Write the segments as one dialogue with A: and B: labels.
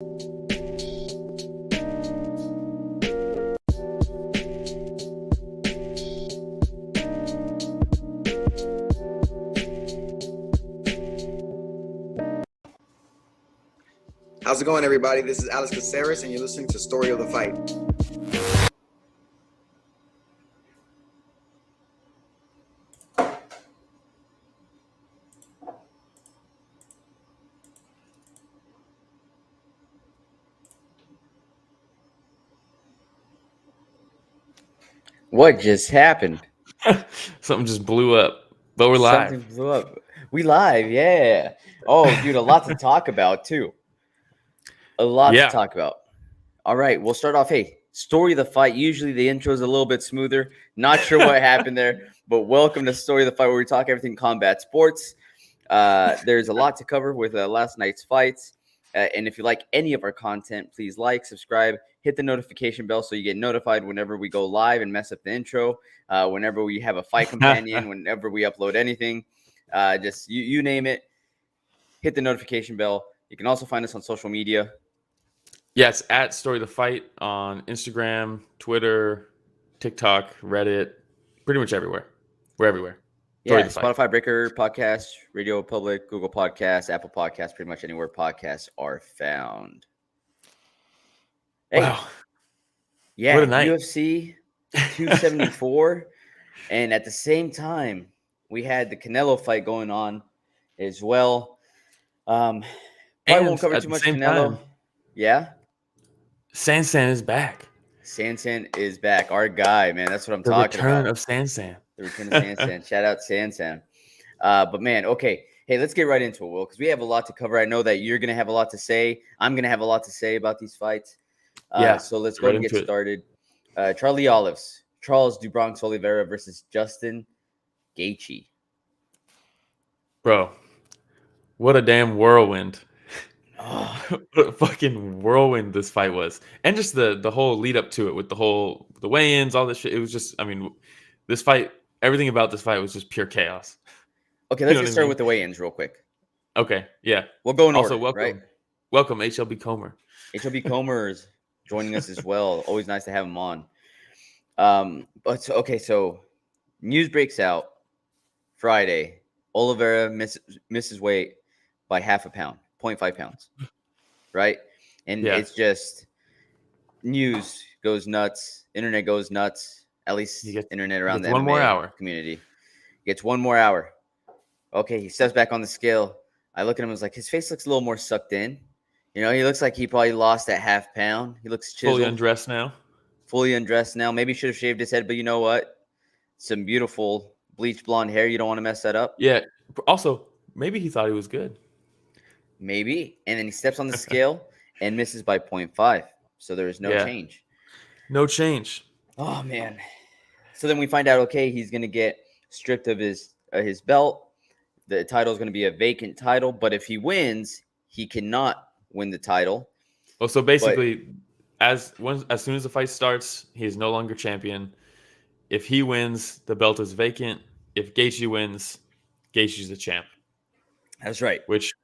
A: How's it going, everybody? This is Alex Caceres, and you're listening to Story of the Fight.
B: What just happened?
C: Something just blew up, but we're live.
B: Something blew up. We live, yeah. Oh, dude, a lot to talk about, too. A lot to talk about. All right, we'll start off. Hey, Story of the Fight. Usually the intro is a little bit smoother. Not sure what happened there, but welcome to Story of the Fight, where we talk everything combat sports. There's a lot to cover with last night's fights. And if you like any of our content, please like, subscribe, hit the notification bell so you get notified whenever we go live and mess up the intro, whenever we have a fight companion, whenever we upload anything. Just you name it, hit the notification bell. You can also find us on social media.
C: Yes, at Story of the Fight on Instagram, Twitter, TikTok, Reddit, pretty much everywhere. We're everywhere.
B: Yeah, Spotify, Breaker, Podcast, Radio Public, Google Podcasts, Apple Podcasts, pretty much anywhere podcasts are found. Hey,
C: wow.
B: Yeah,
C: what a night.
B: UFC 274. And at the same time, we had the Canelo fight going on as well. Probably won't cover too much Canelo.
C: Time,
B: yeah?
C: Sansan is back.
B: Sansan is back. Our guy, man. That's what I'm talking about.
C: The return of Sansan.
B: The return of Sansan. Shout out Sansan. But, man, okay. Hey, let's get right into it, Will, because we have a lot to cover. I know that you're going to have a lot to say. I'm going to have a lot to say about these fights. So let's go and get started. Charles do Bronx Oliveira versus Justin Gaethje.
C: Bro, what a damn whirlwind. What a fucking whirlwind this fight was. And just the whole lead up to it with the weigh-ins, all this shit. It was just, I mean, this fight, everything about this fight was just pure chaos.
B: Okay, let's get started with the weigh-ins real quick.
C: Okay, yeah.
B: We'll go in
C: also,
B: order,
C: welcome,
B: right?
C: Welcome, HLB Comer.
B: HLB Comer is joining us as well. Always nice to have him on. So news breaks out Friday. Oliveira misses weight by half a pound, 0.5 pounds, right? And it's just news goes nuts. Internet goes nuts. At least internet around the MMA community. Gets one more hour. Okay, he steps back on the scale. I look at him and was like, his face looks a little more sucked in. You know, he looks like he probably lost that half pound. He looks chiseled. Fully undressed now. Maybe should have shaved his head, but you know what? Some beautiful bleached blonde hair. You don't want to mess that up.
C: Yeah. Also, maybe he thought he was good.
B: Maybe. And then he steps on the scale and misses by 0.5. So there is no change.
C: No change.
B: Oh, man. So then we find out, okay, he's going to get stripped of his belt. The title is going to be a vacant title. But if he wins, he cannot win the title.
C: Well, so basically, as soon as the fight starts, he is no longer champion. If he wins, the belt is vacant. If Gaethje wins, Gaethje's the champ.
B: That's right.
C: Which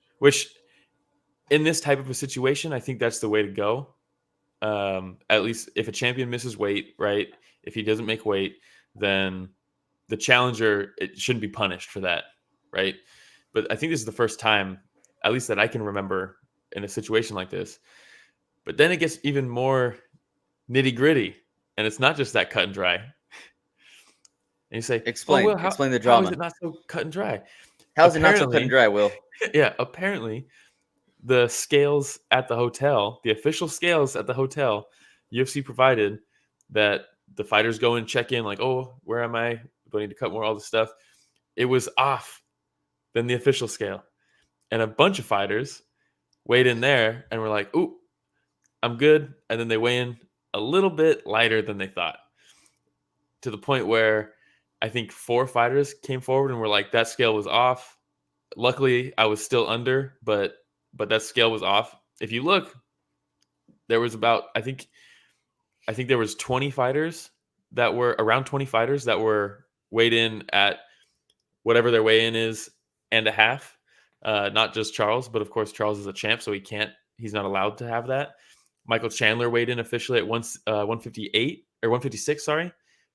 C: in this type of a situation, I think that's the way to go. At least if a champion misses weight, right? If he doesn't make weight, then the challenger, it shouldn't be punished for that, right? But I think this is the first time, at least that I can remember, in a situation like this. But then it gets even more nitty gritty, and it's not just that cut and dry. And you say,
B: explain the drama.
C: How is it not so cut and dry?
B: How is it not so cut and dry, Will?
C: Yeah, apparently the scales at the hotel, the official scales at the hotel, UFC provided that the fighters go and check in like, oh, where am I? Do I need to cut more? All this stuff. It was off than the official scale. And a bunch of fighters weighed in there and were like, ooh, I'm good. And then they weigh in a little bit lighter than they thought, to the point where I think 4 fighters came forward and were like, that scale was off. Luckily, I was still under, but that scale was off. If you look, there was about, I think there was 20 fighters that were around 20 fighters that were weighed in at whatever their weigh-in is and a half. Not just Charles, but of course Charles is a champ, so he can't he's not allowed to have that. Michael Chandler weighed in officially at 158 or 156, sorry.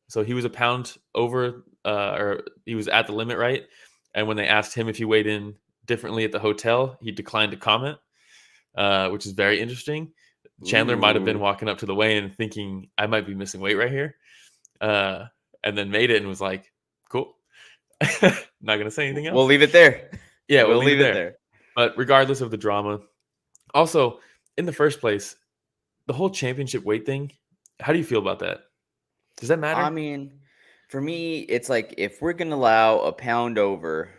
C: So he was a pound over, or he was at the limit, right? And when they asked him if he weighed in differently at the hotel, he declined to comment, which is very interesting. Chandler might have been walking up to the weigh-in thinking, I might be missing weight right here. And then made it and was like, cool. Not going to say anything else.
B: We'll leave it there.
C: Yeah, we'll leave it there. But regardless of the drama, also, in the first place, the whole championship weight thing, how do you feel about that? Does that matter?
B: I mean, for me, it's like if we're going to allow a pound over,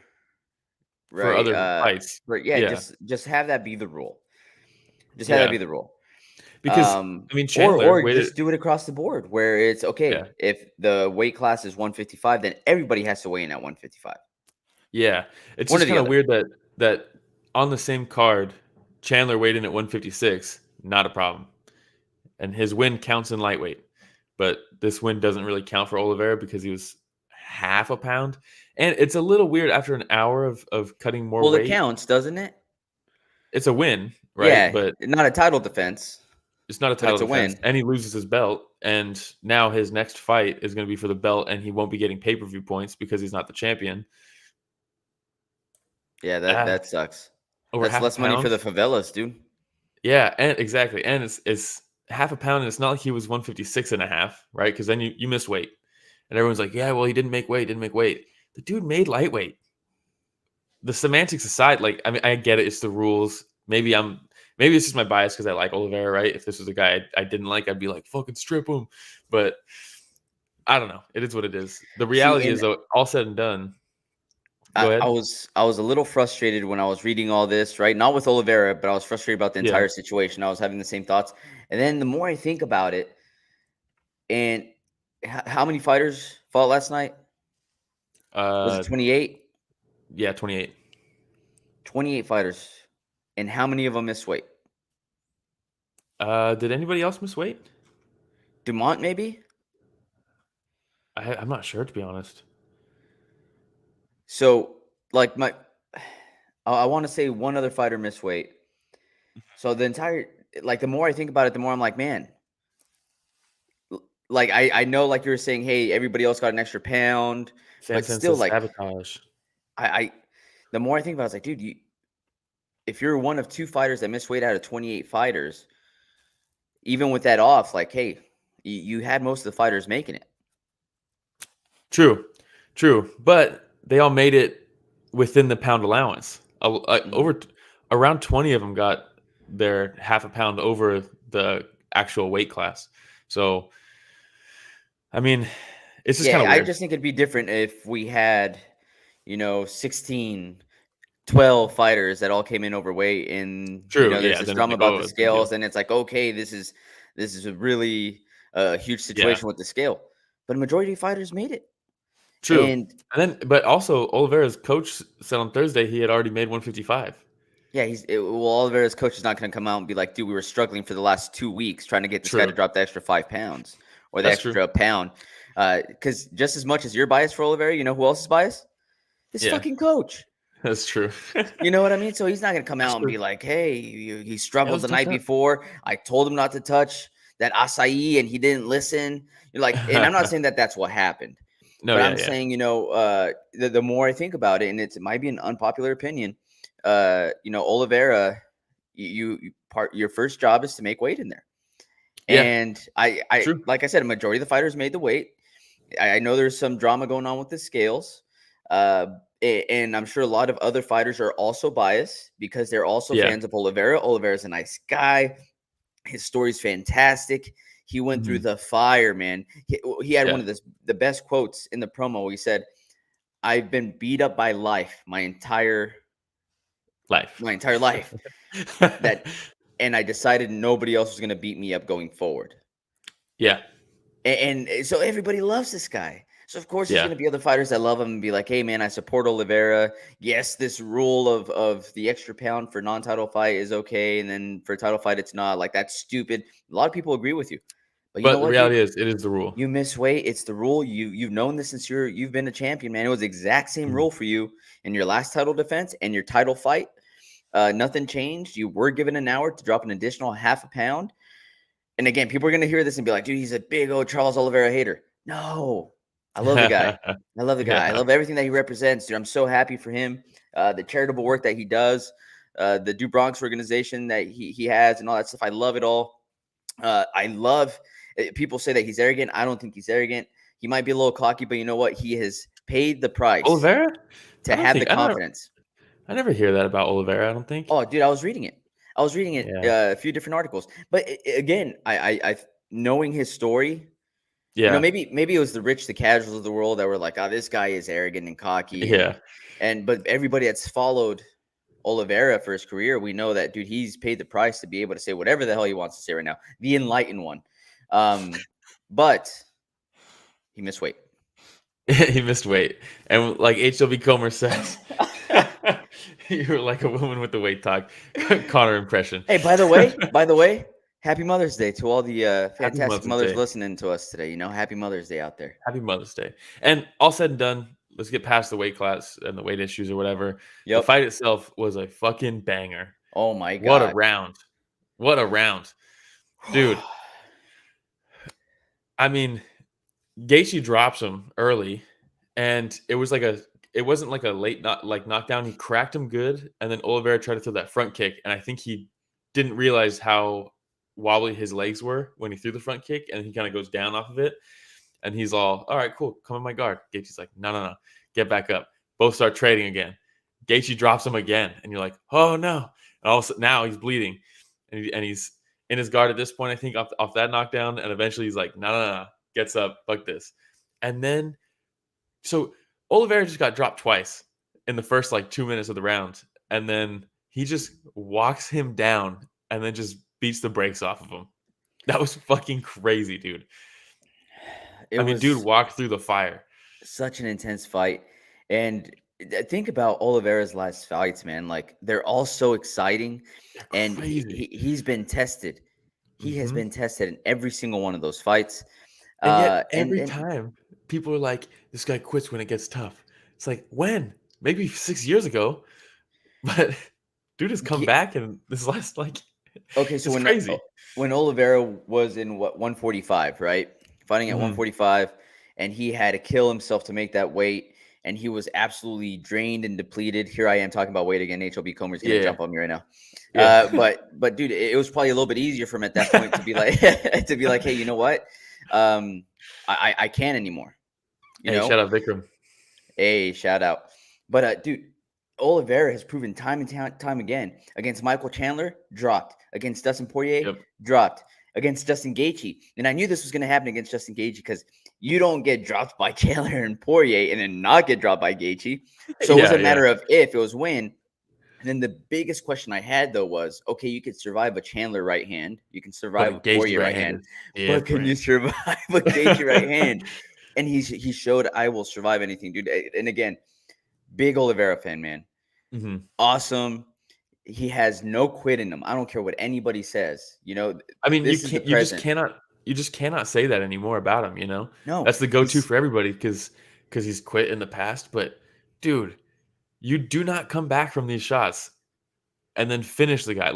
B: right,
C: for other fights.
B: Just have that be the rule. Just have that be the rule.
C: Because, I mean, Chandler
B: or just do it across the board where it's okay.
C: Yeah.
B: If the weight class is 155, then everybody has to weigh in at 155.
C: Yeah. It's just kind of weird that on the same card, Chandler weighed in at 156, not a problem. And his win counts in lightweight. But this win doesn't really count for Oliveira because he was half a pound. And it's a little weird after an hour of cutting more weight.
B: Well, it counts, doesn't it?
C: It's a win, right?
B: Yeah,
C: but
B: not a title defense.
C: It's not a title defense.
B: Win.
C: And he loses his belt. And now his next fight is going to be for the belt, and he won't be getting pay-per-view points because he's not the champion.
B: Yeah, that sucks.
C: That's
B: less money for the favelas, dude.
C: Yeah, and exactly. And it's half a pound, and it's not like he was 156 and a half, right? Because then you miss weight. And everyone's like, yeah, well, he didn't make weight. The dude made lightweight. The semantics aside, like, I mean, I get it. It's the rules. Maybe it's just my bias because I like Oliveira, right? If this was a guy I didn't like, I'd be like, fucking strip him. But I don't know. It is what it is. The reality is, though, all said and done. Go ahead.
B: I was a little frustrated when I was reading all this, right? Not with Oliveira, but I was frustrated about the entire situation. I was having the same thoughts. And then the more I think about it, and how many fighters fought last night? Was it 28?
C: Yeah, 28.
B: 28 fighters. And how many of them missed weight?
C: Did anybody else miss weight?
B: Dumont, maybe?
C: I'm not sure, to be honest.
B: So, like, I want to say one other fighter missed weight. So the more I think about it, the more I'm like, man, like, I know, like you were saying, hey, everybody else got an extra pound, but still, like,
C: sabotage.
B: The more I think about it, it's like, dude, if you're one of two fighters that missed weight out of 28 fighters, even with that off, like, hey, you had most of the fighters making it.
C: True. But they all made it within the pound allowance. Around 20 of them got their half a pound over the actual weight class. So, I mean, it's just kind of weird.
B: I just think it'd be different if we had, 16, 12 fighters that all came in overweight, and there's this drama about the scales, and it's like, okay, this is a really huge situation with the scale, but a majority of fighters made it.
C: True. But also Oliveira's coach said on Thursday he had already made 155.
B: Yeah, Oliveira's coach is not going to come out and be like, dude, we were struggling for the last 2 weeks trying to get this guy to drop the extra 5 pounds or the extra pound. Because just as much as you're biased for Oliveira, you know who else is biased? This fucking coach.
C: That's true.
B: You know what I mean? So he's not going to come out and be like, hey, he struggled the night before. I told him not to touch that acai and he didn't listen. You're like, and I'm not saying that that's what happened. No, but I'm saying, the more I think about it, and it might be an unpopular opinion, Oliveira, your first job is to make weight in there. Yeah. And I like I said, a majority of the fighters made the weight. I know there's some drama going on with the scales. And I'm sure a lot of other fighters are also biased because they're also fans of Oliveira. Oliveira's a nice guy. His story's fantastic. He went through the fire, man. He had one of the best quotes in the promo. He said, I've been beat up by life my entire life. And I decided nobody else was going to beat me up going forward. Yeah. And so everybody loves this guy. So, of course, there's going to be other fighters that love him and be like, hey, man, I support Oliveira. Yes, this rule of the extra pound for non-title fight is okay. And then for a title fight, it's not. Like, that's stupid. A lot of people agree with you.
C: But the reality is, it is the rule.
B: You miss weight. It's the rule. You've known this since you've been a champion, man. It was the exact same rule for you in your last title defense and your title fight. Nothing changed. You were given an hour to drop an additional half a pound. And again, people are going to hear this and be like, dude, he's a big old Charles Oliveira hater. No, I love the guy. I love the guy. I love everything that he represents, dude. I'm so happy for him. The charitable work that he does, the Do Bronx organization that he has and all that stuff. I love it all. I love people say that he's arrogant. I don't think he's arrogant. He might be a little cocky, but you know what? He has paid the price
C: Oliveira?
B: to have the confidence.
C: I never hear that about Oliveira, I don't think.
B: Oh, dude, I was reading it. A few different articles. But again, I knowing his story,
C: yeah,
B: maybe it was the rich, the casuals of the world that were like, oh, this guy is arrogant and cocky.
C: Yeah.
B: But everybody that's followed Oliveira for his career, we know that, dude, he's paid the price to be able to say whatever the hell he wants to say right now. The enlightened one. But he missed weight.
C: He missed weight. And like HW Comer says, you're like a woman with the weight talk. Connor impression.
B: Hey, by the way, happy Mother's Day to all the fantastic mothers listening to us today. Happy Mother's Day out there.
C: Happy Mother's Day. And all said and done, let's get past the weight class and the weight issues or whatever. Yep. The fight itself was a fucking banger.
B: Oh my God.
C: What a round. Dude. I mean, Gaethje drops him early, and it wasn't like a late knockdown. He cracked him good, and then Oliveira tried to throw that front kick, and I think he didn't realize how wobbly his legs were when he threw the front kick, and he kind of goes down off of it, and he's all right, cool, come in my guard. Gaethje's like, no, get back up. Both start trading again. Gaethje drops him again, and you're like, oh no, and all of a sudden now he's bleeding, and he's in his guard at this point, I think, off that knockdown, and eventually he's like, no, gets up, fuck this. And then, so Oliveira just got dropped twice in the first 2 minutes of the round, and then he just walks him down and then just beats the brakes off of him. That was fucking crazy, dude. Dude walked through the fire.
B: Such an intense fight. And think about Oliveira's last fights, man. They're all so exciting. And he's been tested. He has been tested in every single one of those fights.
C: And yet every time people are like, this guy quits when it gets tough. It's like, when? Maybe 6 years ago. But dude has come back and this last
B: okay, so when Oliveira was in 145, right? Fighting at 145, and he had to kill himself to make that weight, and he was absolutely drained and depleted. Here I am talking about weight again. HLB Comer's gonna jump on me right now. Yeah. But dude, it was probably a little bit easier for him at that point to be like hey, you know what? I can't anymore.
C: Shout out Vikram.
B: Hey, shout out. But dude, Oliveira has proven time and time again against Michael Chandler, dropped. Against Dustin Poirier, dropped. Against Justin Gaethje. And I knew this was going to happen against Justin Gaethje because you don't get dropped by Chandler and Poirier and then not get dropped by Gaethje. So it was a matter of if, it was when. And then the biggest question I had, though, was, okay, you could survive a Chandler right hand. You can survive a Poirier right hand. But can you survive a Gaethje right hand? And he showed, I will survive anything, dude. And again, big Oliveira fan, man.
C: Mm-hmm.
B: Awesome. He has no quit in him. I don't care what anybody says.
C: I mean, you just cannot say that anymore about him.
B: No,
C: that's the go-to for everybody because he's quit in the past. But dude, you do not come back from these shots and then finish the guy.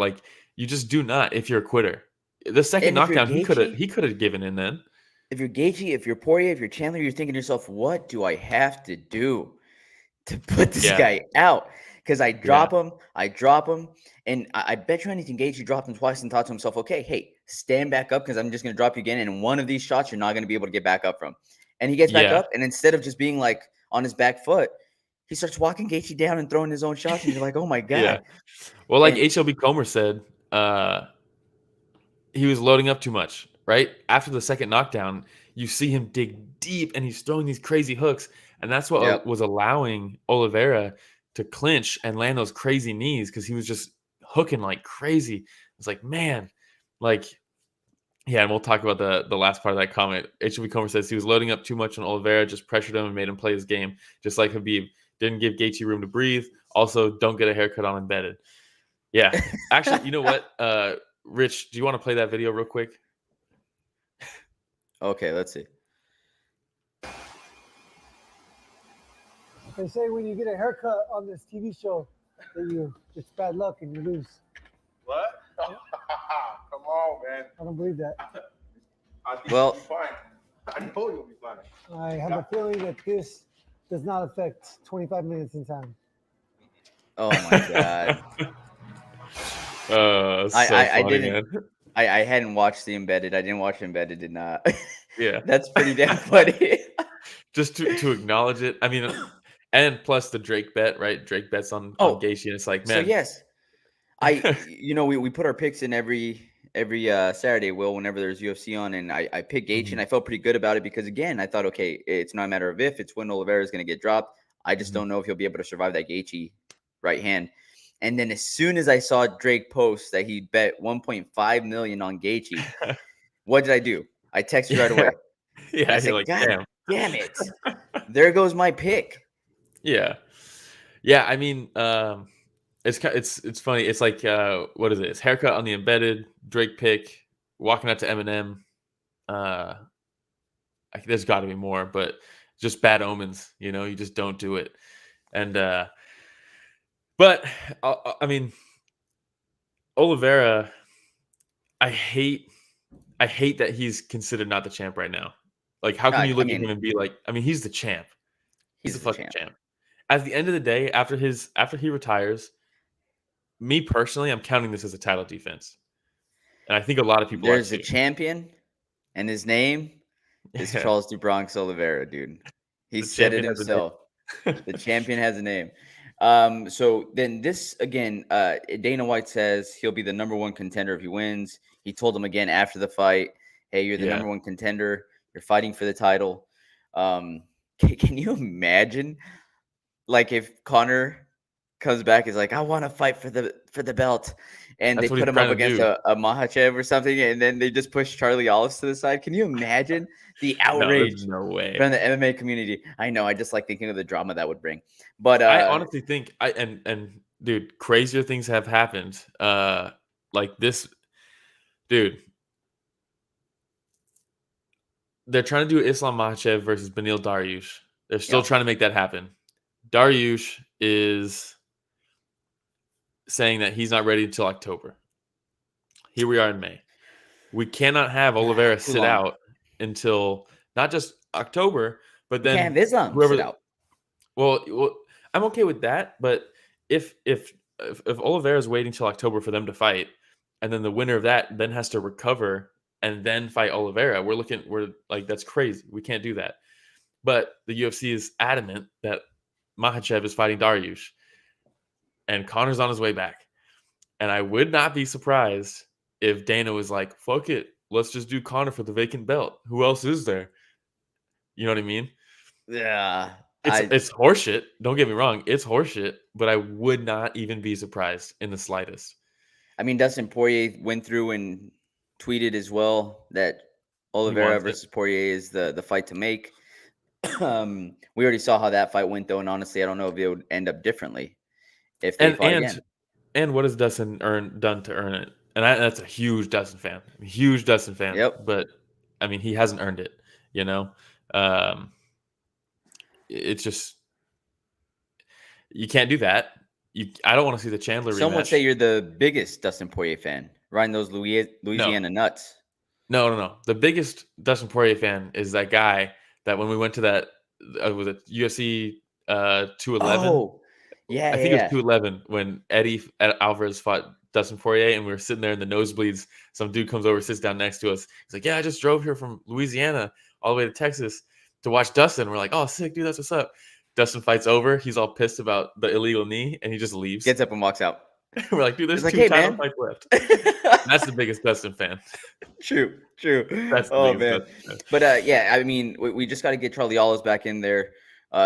C: You just do not if you're a quitter. The second knockdown, he could have given in then.
B: If you're Gaethje, if you're Poirier, if you're Chandler, you're thinking to yourself, what do I have to do to put this guy out? Because I drop him, and I bet you anything, Gaethje dropped him twice and thought to himself, okay, hey, stand back up because I'm just going to drop you again, and one of these shots you're not going to be able to get back up from. And he gets back up, and instead of just being on his back foot, he starts walking Gaethje down and throwing his own shots, and you're like, oh my God.
C: Yeah. Well, HLB Comer said, he was loading up too much, right? After the second knockdown, you see him dig deep, and he's throwing these crazy hooks, and that's what was allowing Oliveira to clinch and land those crazy knees because he was just hooking like crazy. It's like, man, and we'll talk about the last part of that comment. HB Comer says he was loading up too much on Oliveira, just pressured him and made him play his game, just like Khabib. Didn't give Gaethje room to breathe. Also, don't get a haircut on embedded. Yeah. Actually, you know what? Rich, do you want to play that video real quick?
B: Okay, let's see.
D: They say when you get a haircut on this TV show, that it's bad luck and you lose.
E: What? Come on, man.
D: I don't believe that.
E: I think
B: Well-
E: you'll be fine. I know you'll be fine.
D: I have a feeling that this does not affect 25 minutes in time.
B: Oh my god.
C: So
B: I
C: funny,
B: didn't-
C: man.
B: I hadn't watched the Embedded. I didn't watch Embedded. Did not.
C: Yeah,
B: That's pretty damn funny.
C: just to acknowledge it. I mean, and plus the Drake bet, right? Drake bets on Gaethje, and it's like,
B: So
C: man,
B: yes, we put our picks in every Saturday, whenever there's UFC on, and I picked Gaethje, and I felt pretty good about it because again, I thought, okay, it's not a matter of if, it's when Oliveira is going to get dropped. I just don't know if he'll be able to survive that Gaethje right hand. And then as soon as I saw Drake post that he bet 1.5 million on Gaethje, what did I do? I texted right away.
C: yeah,
B: I
C: you're
B: said,
C: like,
B: God
C: damn.
B: damn it! There goes my pick.
C: Yeah. I mean, it's funny. It's like, what is it? It's haircut on the Embedded, Drake pick, walking out to Eminem. There's got to be more, but just bad omens. You just don't do it. And but I mean, Oliveira, I hate that he's considered not the champ right now. Like, how can you look at him and be like, I mean, he's the champ. He's the fucking champ. At the end of the day, after he retires, me personally, I'm counting this as a title defense. And I think a lot of people
B: There's
C: are
B: a
C: too.
B: champion, and his name is Charles DuBronx Oliveira, dude. He
C: The
B: said it
C: champion has a name.
B: himself. The champion has a name. So then this again, Dana White says he'll be the number one contender if he wins. He told him again after the fight, hey, you're the number one contender. You're fighting for the title. Can you imagine, like, if Conor comes back, is like, I want to fight for the belt, and
C: That's
B: they
C: what
B: put
C: he's
B: him up
C: trying to
B: against
C: do.
B: a Makhachev or something, and then they just push Charlie Olives to the side? Can you imagine the
C: No,
B: outrage
C: there's no way.
B: from the MMA community? I know. I just like thinking of the drama that would bring. But
C: I honestly think and dude, crazier things have happened. Like this, dude. They're trying to do Islam Makhachev versus Beneil Dariush. They're still trying to make that happen. Dariush is saying that he's not ready until October. Here we are in May. We cannot have Oliveira sit out until not just October, but then
B: can't have Islam sit out.
C: Well, I'm okay with that, but if Oliveira is waiting till October for them to fight, and then the winner of that then has to recover and then fight Oliveira, we're like, that's crazy. We can't do that. But the UFC is adamant that Makhachev is fighting Dariush, and Conor's on his way back. And I would not be surprised if Dana was like, fuck it, let's just do Conor for the vacant belt. Who else is there? You know what I mean?
B: Yeah.
C: It's horseshit. Don't get me wrong. It's horseshit, but I would not even be surprised in the slightest.
B: I mean, Dustin Poirier went through and tweeted as well that Oliveira versus Poirier is the fight to make. We already saw how that fight went, though, and honestly, I don't know if it would end up differently if they fought again.
C: And what has Dustin done to earn it? And that's a huge Dustin fan. Huge Dustin fan.
B: Yep.
C: But, I mean, he hasn't earned it, you know? It's just, you can't do that. I don't want to see the Chandler rematch.
B: Some would say you're the biggest Dustin Poirier fan, riding those Louisiana nuts.
C: No. The biggest Dustin Poirier fan is that guy that when we went to that, was it UFC 211?
B: Oh, yeah.
C: I think it was 211 when Eddie Alvarez fought Dustin Poirier, and we were sitting there in the nosebleeds. Some dude comes over, sits down next to us. He's like, yeah, I just drove here from Louisiana all the way to Texas to watch Dustin. We're like, oh, sick, dude, that's what's up. Dustin fights over. He's all pissed about the illegal knee, and he just leaves.
B: Gets up and walks out.
C: We're like, dude, there's
B: like,
C: two title fights left. That's the biggest Dustin fan.
B: True.
C: That's
B: man. But yeah, I mean, we just got to get Charlie Olives back in there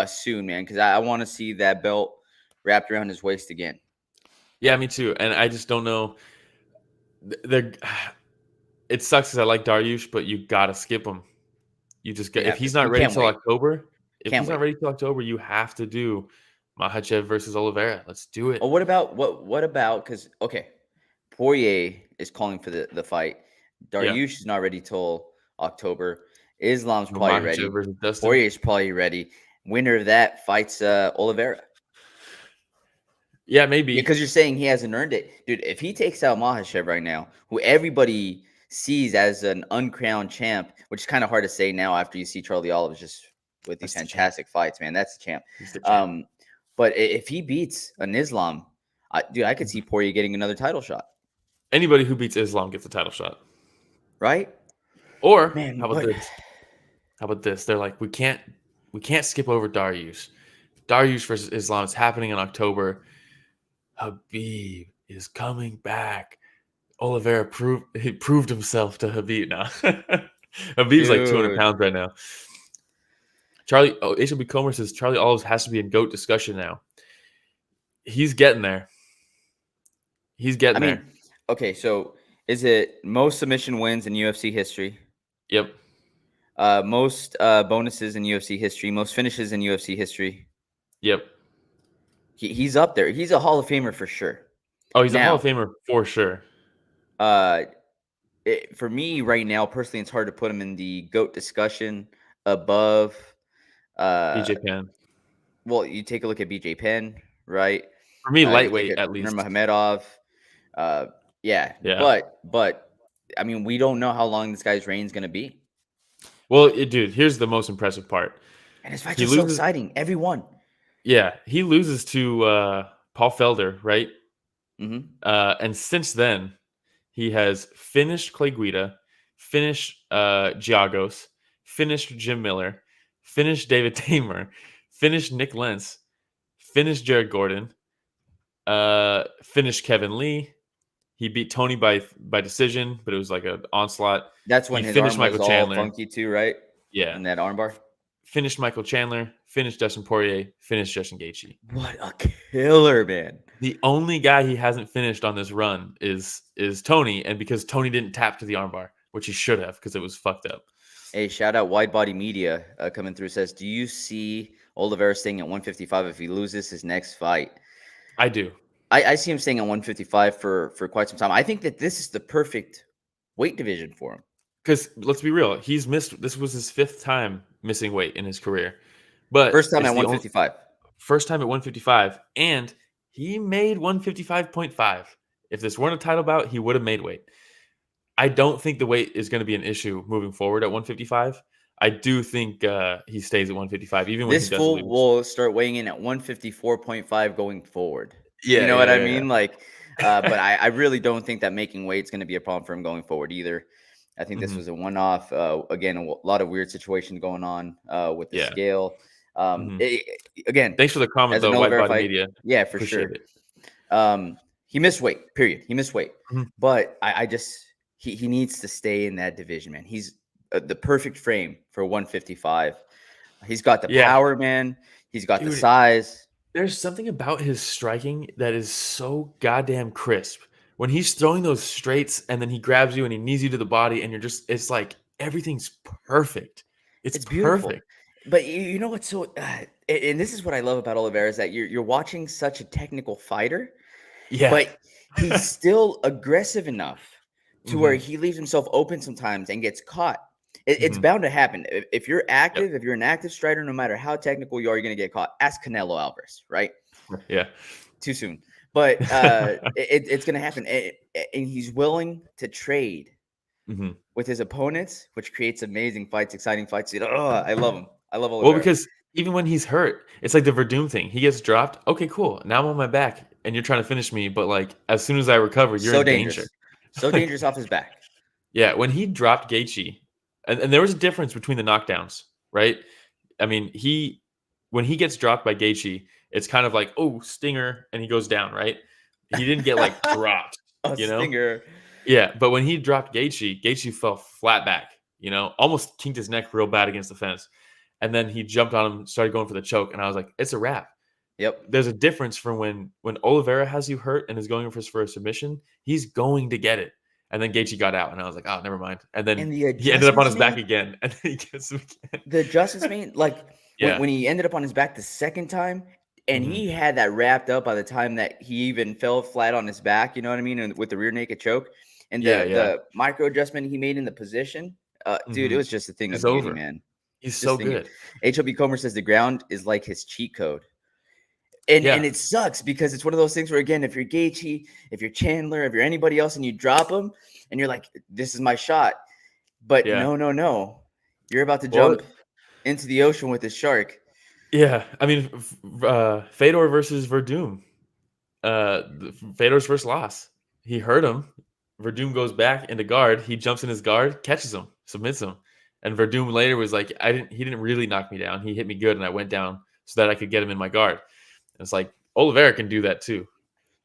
B: soon, man, because I want to see that belt wrapped around his waist again.
C: Yeah, me too. And I just don't know. It sucks because I like Dariush, but you gotta skip him. You just if he's not ready till October. If he's not ready till October, you have to do Makhachev versus Oliveira. Let's do it.
B: Oh, what about because Poirier is calling for the fight. Dariush is not ready till October. Islam's probably ready. Poirier's probably ready. Winner of that fights Oliveira.
C: Yeah, maybe.
B: Because you're saying he hasn't earned it. Dude, if he takes out Makhachev right now, who everybody sees as an uncrowned champ, which is kind of hard to say now after you see Charlie Oliveira just with these fantastic fights, man. That's the champ.
C: He's the champ.
B: But if he beats an Islam, dude, I could see Poirier getting another title shot.
C: Anybody who beats Islam gets a title shot.
B: Right?
C: Or
B: Man,
C: how about this? How about this? They're like, we can't skip over Dariush. Dariush versus Islam is happening in October. Habib is coming back. Oliveira proved himself to Habib now. Habib's like 200 pounds right now. HLB Comer says Charlie Olives has to be in GOAT discussion now. He's getting there. I mean,
B: okay, so is it most submission wins in UFC history?
C: Yep.
B: Most bonuses in UFC history, most finishes in UFC history.
C: Yep.
B: He's up there. He's a Hall of Famer for sure.
C: Oh, he's a Hall of Famer for sure.
B: For me right now, personally, it's hard to put him in the GOAT discussion above
C: BJ Penn.
B: Well, you take a look at BJ Penn, right?
C: For me, lightweight at least.
B: Nurmagomedov. Yeah. But I mean, we don't know how long this guy's reign is going to be.
C: Well, dude, here's the most impressive part.
B: And his fights are so exciting. Every one.
C: Yeah, he loses to Paul Felder, right?
B: Mm-hmm.
C: And since then, he has finished Clay Guida, finished Giagos, finished Jim Miller, finished David Tamer, finished Nick Lentz, finished Jared Gordon, finished Kevin Lee. He beat Tony by decision, but it was like an onslaught.
B: That's when
C: he
B: his
C: finished
B: arm
C: Michael
B: was
C: Chandler.
B: all funky too, right?
C: Yeah.
B: In that armbar.
C: Finished Michael Chandler, finished Dustin Poirier, finished Justin Gaethje.
B: What a killer, man.
C: The only guy he hasn't finished on this run is Tony, and because Tony didn't tap to the armbar, which he should have because it was fucked up.
B: Hey, shout out Wide Body Media coming through. Says, do you see Oliveira staying at 155 if he loses his next fight?
C: I do.
B: I see him staying at 155 for quite some time. I think that this is the perfect weight division for him.
C: Because let's be real, he's missed. This was his 5th time missing weight in his career, but
B: first time at 155.
C: First time at 155, and he made 155.5. If this weren't a title bout, he would have made weight. I don't think the weight is going to be an issue moving forward at 155. I do think he stays at 155, even when
B: this
C: he doesn't lose.
B: Will start weighing in at 154.5 going forward.
C: Yeah,
B: you know what I mean? Like, but I really don't think that making weight is going to be a problem for him going forward either. I think this was a one-off. Again, a lot of weird situations going on with the scale. Again,
C: thanks for the comment though, White Body Media.
B: Yeah, for sure. He missed weight. Period. He missed weight. But I just he needs to stay in that division, man. He's the perfect frame for 155. He's got the power, man. He's got the size.
C: There's something about his striking that is so goddamn crisp. When he's throwing those straights and then he grabs you and he knees you to the body and it's like everything's perfect. It's
B: beautiful.
C: Perfect.
B: But you know what's so and this is what I love about Oliveira is that you're watching such a technical fighter.
C: Yeah.
B: But he's still aggressive enough to where he leaves himself open sometimes and gets caught. It's bound to happen. If you're active, if you're an active striker, no matter how technical you are, you're going to get caught. Ask Canelo Alvarez, right?
C: Yeah.
B: Too soon. But it's going to happen. And he's willing to trade with his opponents, which creates amazing fights, exciting fights. I love him. I love Oliveira.
C: Well, because even when he's hurt, it's like the Verdum thing. He gets dropped. Okay, cool. Now I'm on my back and you're trying to finish me. But like as soon as I recover, you're
B: so
C: in danger.
B: So dangerous off his back.
C: Yeah. When he dropped Gaethje, and there was a difference between the knockdowns, right? I mean, when he gets dropped by Gaethje, it's kind of like, oh, stinger, and he goes down, right? He didn't get like dropped,
B: Stinger.
C: Yeah, but when he dropped Gaethje fell flat back, almost kinked his neck real bad against the fence. And then he jumped on him, started going for the choke, and I was like, it's a wrap.
B: Yep.
C: There's a difference from when Oliveira has you hurt and is going for a submission, he's going to get it. And then Gaethje got out, and I was like, "Oh, never mind." And then he ended up on his back again, and then he gets him again.
B: The adjustments, man, like when he ended up on his back the second time, and he had that wrapped up by the time that he even fell flat on his back. You know what I mean? And with the rear naked choke, and the micro adjustment he made in the position, dude, it was just a thing of beauty, man.
C: He's so good.
B: HLB Comer says the ground is like his cheat code. And it sucks because it's one of those things where, again, if you're Gaethje, if you're Chandler, if you're anybody else and you drop them and you're like, this is my shot. But no. You're about to jump into the ocean with this shark.
C: Yeah. I mean, Fedor versus Verdum. Fedor's first loss. He hurt him. Verdum goes back into guard. He jumps in his guard, catches him, submits him. And Verdum later was like, he didn't really knock me down. He hit me good and I went down so that I could get him in my guard. And it's like, Oliveira can do that too.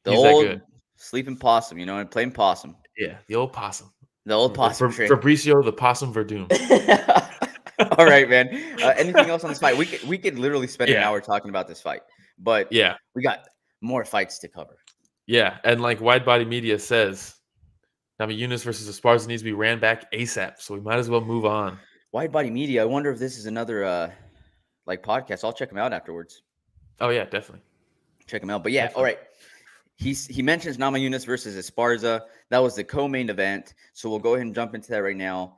B: He's that good. Sleeping possum, and playing possum.
C: Yeah, the old possum.
B: The old possum.
C: Fabricio, the possum Verdum.
B: All right, man. Anything else on this fight? We could literally spend an hour talking about this fight. But we got more fights to cover.
C: Yeah, and like Wide Body Media says, Namajunas versus Esparza needs to be ran back ASAP, so we might as well move on.
B: Wide Body Media. I wonder if this is another podcast. I'll check them out afterwards.
C: Oh yeah, definitely.
B: Check them out. But yeah, definitely. All right. He mentions Namajunas versus Esparza. That was the co-main event. So we'll go ahead and jump into that right now.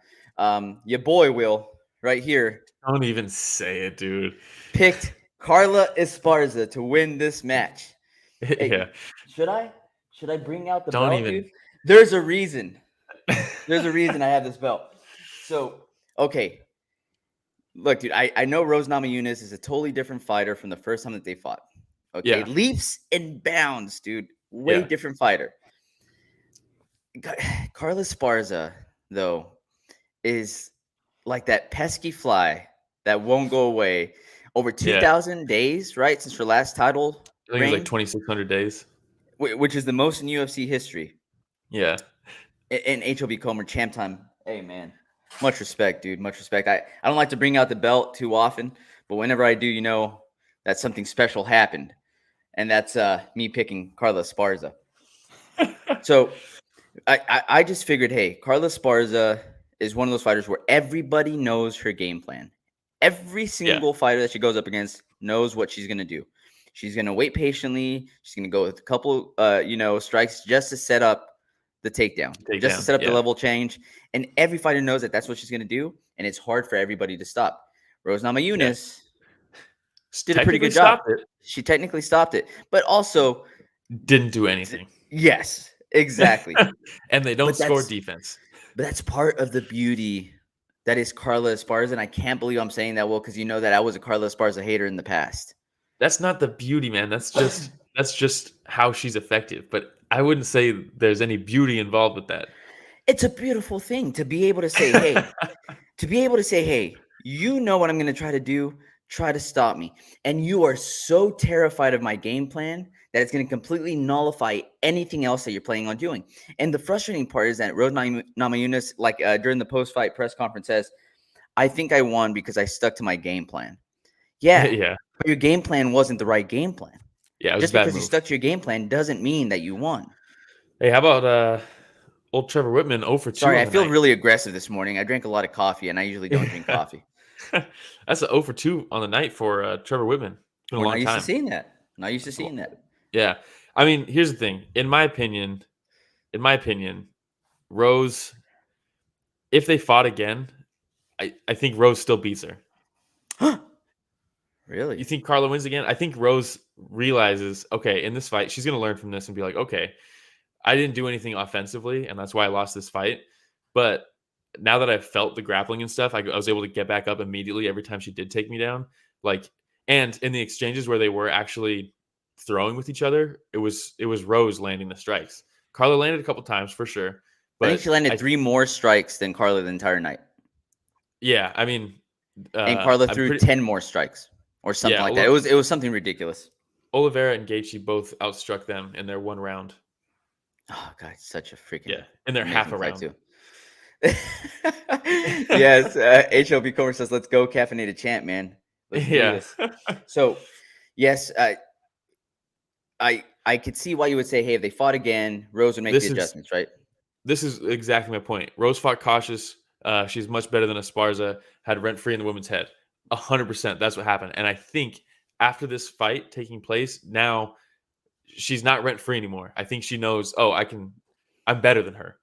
B: Your boy Will, right here.
C: Don't even say it, dude.
B: Picked Carla Esparza to win this match. Hey,
C: yeah.
B: Should I bring out the
C: Don't
B: belt,
C: even.
B: dude? There's a reason. There's a reason I have this belt. So, okay. Look, dude, I know Rose Namajunas is a totally different fighter from the first time that they fought. Okay, leaps and bounds, dude. Way different fighter. Carla Esparza, though, is like that pesky fly that won't go away. Over 2,000 days, right, since her last title
C: I think it was like 2,600 days.
B: Which is the most in UFC history.
C: Yeah.
B: And HLB Comer, champ time. Hey, man. Much respect, dude. Much respect. I don't like to bring out the belt too often, but whenever I do, that something special happened. And that's me picking Carla Esparza. So I just figured, hey, Carla Esparza is one of those fighters where everybody knows her game plan. Every single fighter that she goes up against knows what she's going to do. She's going to wait patiently. She's going to go with a couple, strikes just to set up the takedown, just to set up the level change. And every fighter knows that that's what she's going to do. And it's hard for everybody to stop. Rose Namajunas did a pretty good job. She technically stopped it, but also
C: didn't do anything.
B: Yes, exactly.
C: And they don't score defense.
B: But that's part of the beauty that is Carla Esparza. And I can't believe I'm saying that, Will, because that I was a Carla Esparza hater in the past.
C: That's not the beauty, man. That's just how she's effective. But I wouldn't say there's any beauty involved with that.
B: It's a beautiful thing to be able to say, hey, you know what I'm going to try to do. Try to stop me. And you are so terrified of my game plan that it's going to completely nullify anything else that you're planning on doing. And the frustrating part is that Rose Namajunas, during the post-fight press conference, says, I think I won because I stuck to my game plan. Yeah. But your game plan wasn't the right game plan.
C: Yeah, it was
B: just because you stuck to your game plan doesn't mean that you won.
C: Hey, how about old Trevor Whitman 0 for 2?
B: Sorry, I feel really aggressive this morning. I drank a lot of coffee, and I usually don't drink coffee.
C: That's an 0 for 2 on the night for Trevor Whitman. It's been a long time.
B: Not used to seeing that.
C: Yeah. I mean, here's the thing. In my opinion, Rose, if they fought again, I think Rose still beats her.
B: Really?
C: You think Carla wins again? I think Rose realizes, okay, in this fight, she's going to learn from this and be like, okay, I didn't do anything offensively, and that's why I lost this fight. But now that I've felt the grappling and stuff, I was able to get back up immediately every time she did take me down. And in the exchanges where they were actually throwing with each other, it was Rose landing the strikes. Carla landed a couple times for sure. But
B: I think she landed 3 more strikes than Carla the entire night.
C: Yeah, I mean,
B: and Carla threw 10 more strikes or something like that. It was something ridiculous.
C: Oliveira and Gaethje both outstruck them in their 1 round.
B: Oh God, such a freaking
C: in their half a round
B: too. Yes, HLB Comer says, "Let's go, caffeinated champ, man." Let's do this. So, yes, I could see why you would say, "Hey, if they fought again, Rose would make the adjustments," right?
C: This is exactly my point. Rose fought cautious. She's much better than Esparza. Had rent free in the woman's head. 100%. That's what happened. And I think after this fight taking place, now she's not rent free anymore. I think she knows, I'm better than her.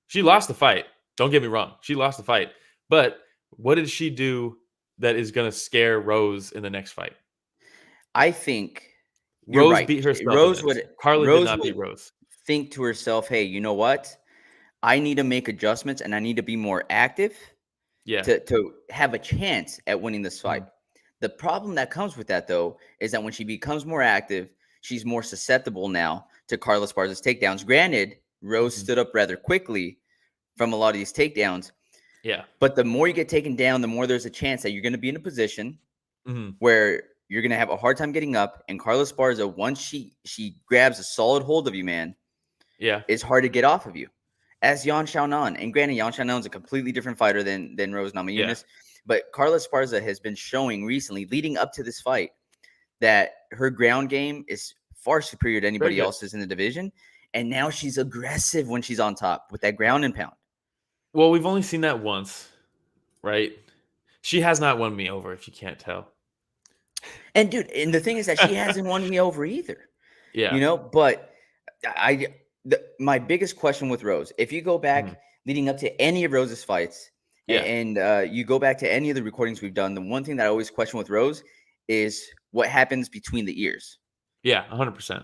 C: She lost the fight. Don't get me wrong. She lost the fight. But what did she do that is going to scare Rose in the next fight?
B: I think You're
C: Rose
B: right.
C: beat herself.
B: Rose
C: in
B: would
C: this. Carla
B: Rose
C: did not
B: would
C: beat Rose.
B: think to herself, hey, you know what? I need to make adjustments and I need to be more active
C: Yeah.
B: to have a chance at winning this fight. The problem that comes with that, though, is that when she becomes more active, she's more susceptible now to Carla Esparza's takedowns. Granted, Rose stood up rather quickly from a lot of these takedowns.
C: Yeah.
B: But the more you get taken down, the more there's a chance that you're going to be in a position where you're going to have a hard time getting up. And Carla Esparza, once she grabs a solid hold of you, man, it's hard to get off of you. As Yan Xiaonan, and granted, Yan Xiaonan is a completely different fighter than Rose Namajunas, but Carla Esparza has been showing recently, leading up to this fight, that her ground game is far superior to anybody else's in the division. And now she's aggressive when she's on top with that ground and pound.
C: Well, we've only seen that once, right? She has not won me over, if you can't tell.
B: And dude, and the thing is that she hasn't won me over either.
C: Yeah.
B: You know, but my biggest question with Rose, if you go back leading up to any of Rose's fights, and you go back to any of the recordings we've done, the one thing that I always question with Rose is what happens between the ears.
C: Yeah, 100%.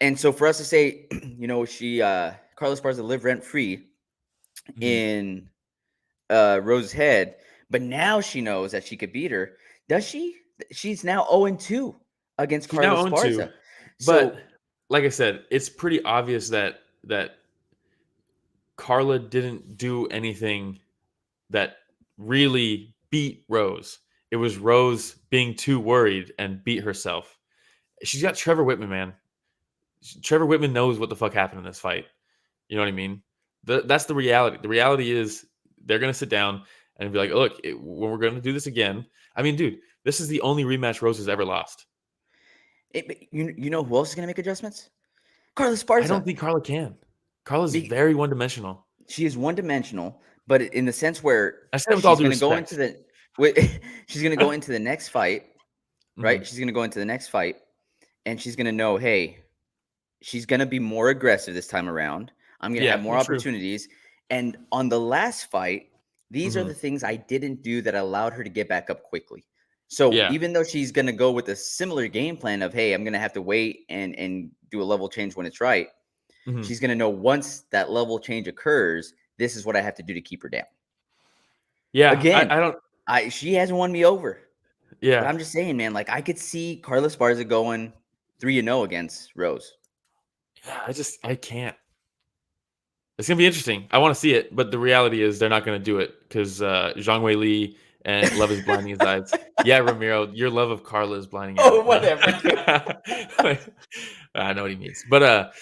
B: And so for us to say, you know, Carla Esparza lived rent free in Rose's head, but now she knows that she could beat her. Does she? She's now 0-2 against Carla Esparza.
C: But like I said, it's pretty obvious that Carla didn't do anything that really beat Rose. It was Rose being too worried and beat herself. She's got Trevor Whitman, man. Trevor Whitman knows what the fuck happened in this fight. You know what I mean? That's the reality. The reality is they're going to sit down and be like, look, when we're going to do this again. I mean, dude, this is the only rematch Rose has ever lost.
B: You know who else is going to make adjustments? Carla Esparza.
C: I don't think Carla can. Carla's very one-dimensional.
B: She is one-dimensional, but in the sense where
C: I said with all due respect.
B: She's going to go into the next fight, right? She's going to go into the next fight, and she's going to know, hey, she's going to be more aggressive this time around. I'm going to have more opportunities. And on the last fight, these are the things I didn't do that allowed her to get back up quickly. So even though she's going to go with a similar game plan of, hey, I'm going to have to wait and do a level change when it's right, she's going to know once that level change occurs, this is what I have to do to keep her down.
C: Yeah.
B: Again, she hasn't won me over.
C: Yeah.
B: But I'm just saying, man, like I could see Carla Esparza going 3-0 against Rose.
C: Yeah, I can't. It's going to be interesting. I want to see it, but the reality is they're not going to do it because Zhang Wei Li and love is blinding his eyes. Yeah, Ramiro, your love of Carla is blinding your eyes.
B: Oh, whatever.
C: I know what he means. But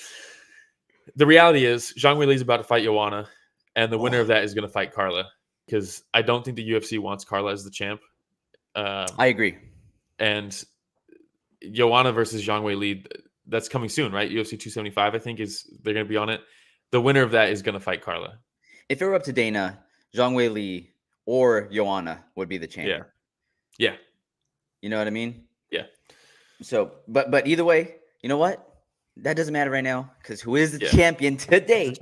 C: the reality is Zhang Wei Li is about to fight Joanna, and the winner of that is going to fight Carla because I don't think the UFC wants Carla as the champ.
B: I agree.
C: And Joanna versus Zhang Wei Li, that's coming soon, right? UFC 275, I think, they're going to be on it. The winner of that is going to fight Carla.
B: If it were up to Dana, Zhang Wei Li or Joanna would be the champion.
C: Yeah.
B: You know what I mean?
C: Yeah.
B: So, but either way, you know what? That doesn't matter right now because who is the champion today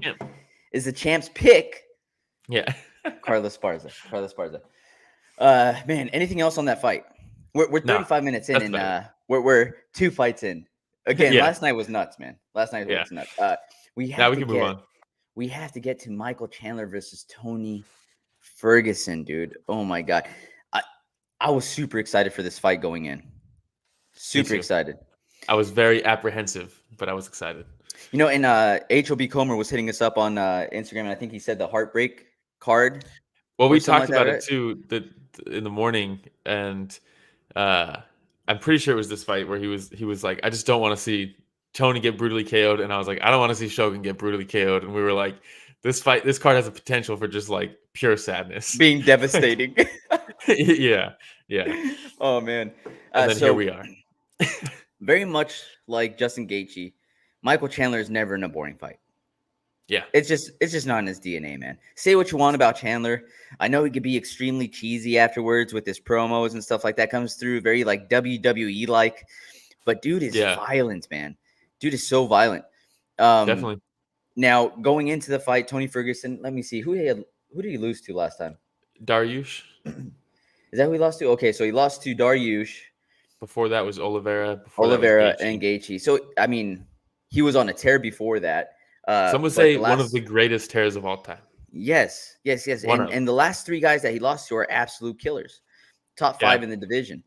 B: is the champ's pick.
C: Yeah.
B: Carla Esparza. Man, anything else on that fight? We're 35 minutes in, and we're 2 fights in. Again, last night was nuts, man. Last night was nuts. We can move on. We have to get to Michael Chandler versus Tony Ferguson, dude. Oh my god, I was super excited for this fight going in. Super excited.
C: I was very apprehensive, but I was excited.
B: You know, and HOB Comer was hitting us up on Instagram, and I think he said the heartbreak card.
C: Well, we talked about it too in the morning, and I'm pretty sure it was this fight where he was like, I just don't want to see Tony get brutally KO'd, and I was like, I don't want to see Shogun get brutally KO'd, and we were like, this card has a potential for just like pure sadness,
B: being devastating.
C: yeah.
B: Oh man,
C: and then here we are.
B: Very much like Justin Gaethje, Michael Chandler is never in a boring fight.
C: Yeah,
B: it's just not in his DNA, man. Say what you want about Chandler. I know he could be extremely cheesy afterwards with his promos and stuff like that. Comes through very like WWE like, but dude is violent, man. Dude is so violent.
C: Definitely.
B: Now going into the fight, Tony Ferguson. Let me see who did he lose to last time?
C: Dariush.
B: Is that who he lost to? Okay, so he lost to Dariush.
C: Before that was Oliveira. Before
B: Oliveira
C: that was
B: and Gaethje. So I mean, he was on a tear before that.
C: Some would
B: but
C: say
B: the
C: one of the greatest tears of all time.
B: Yes.
C: One of.
B: And the last 3 guys that he lost to are absolute killers. Top 5 in the division.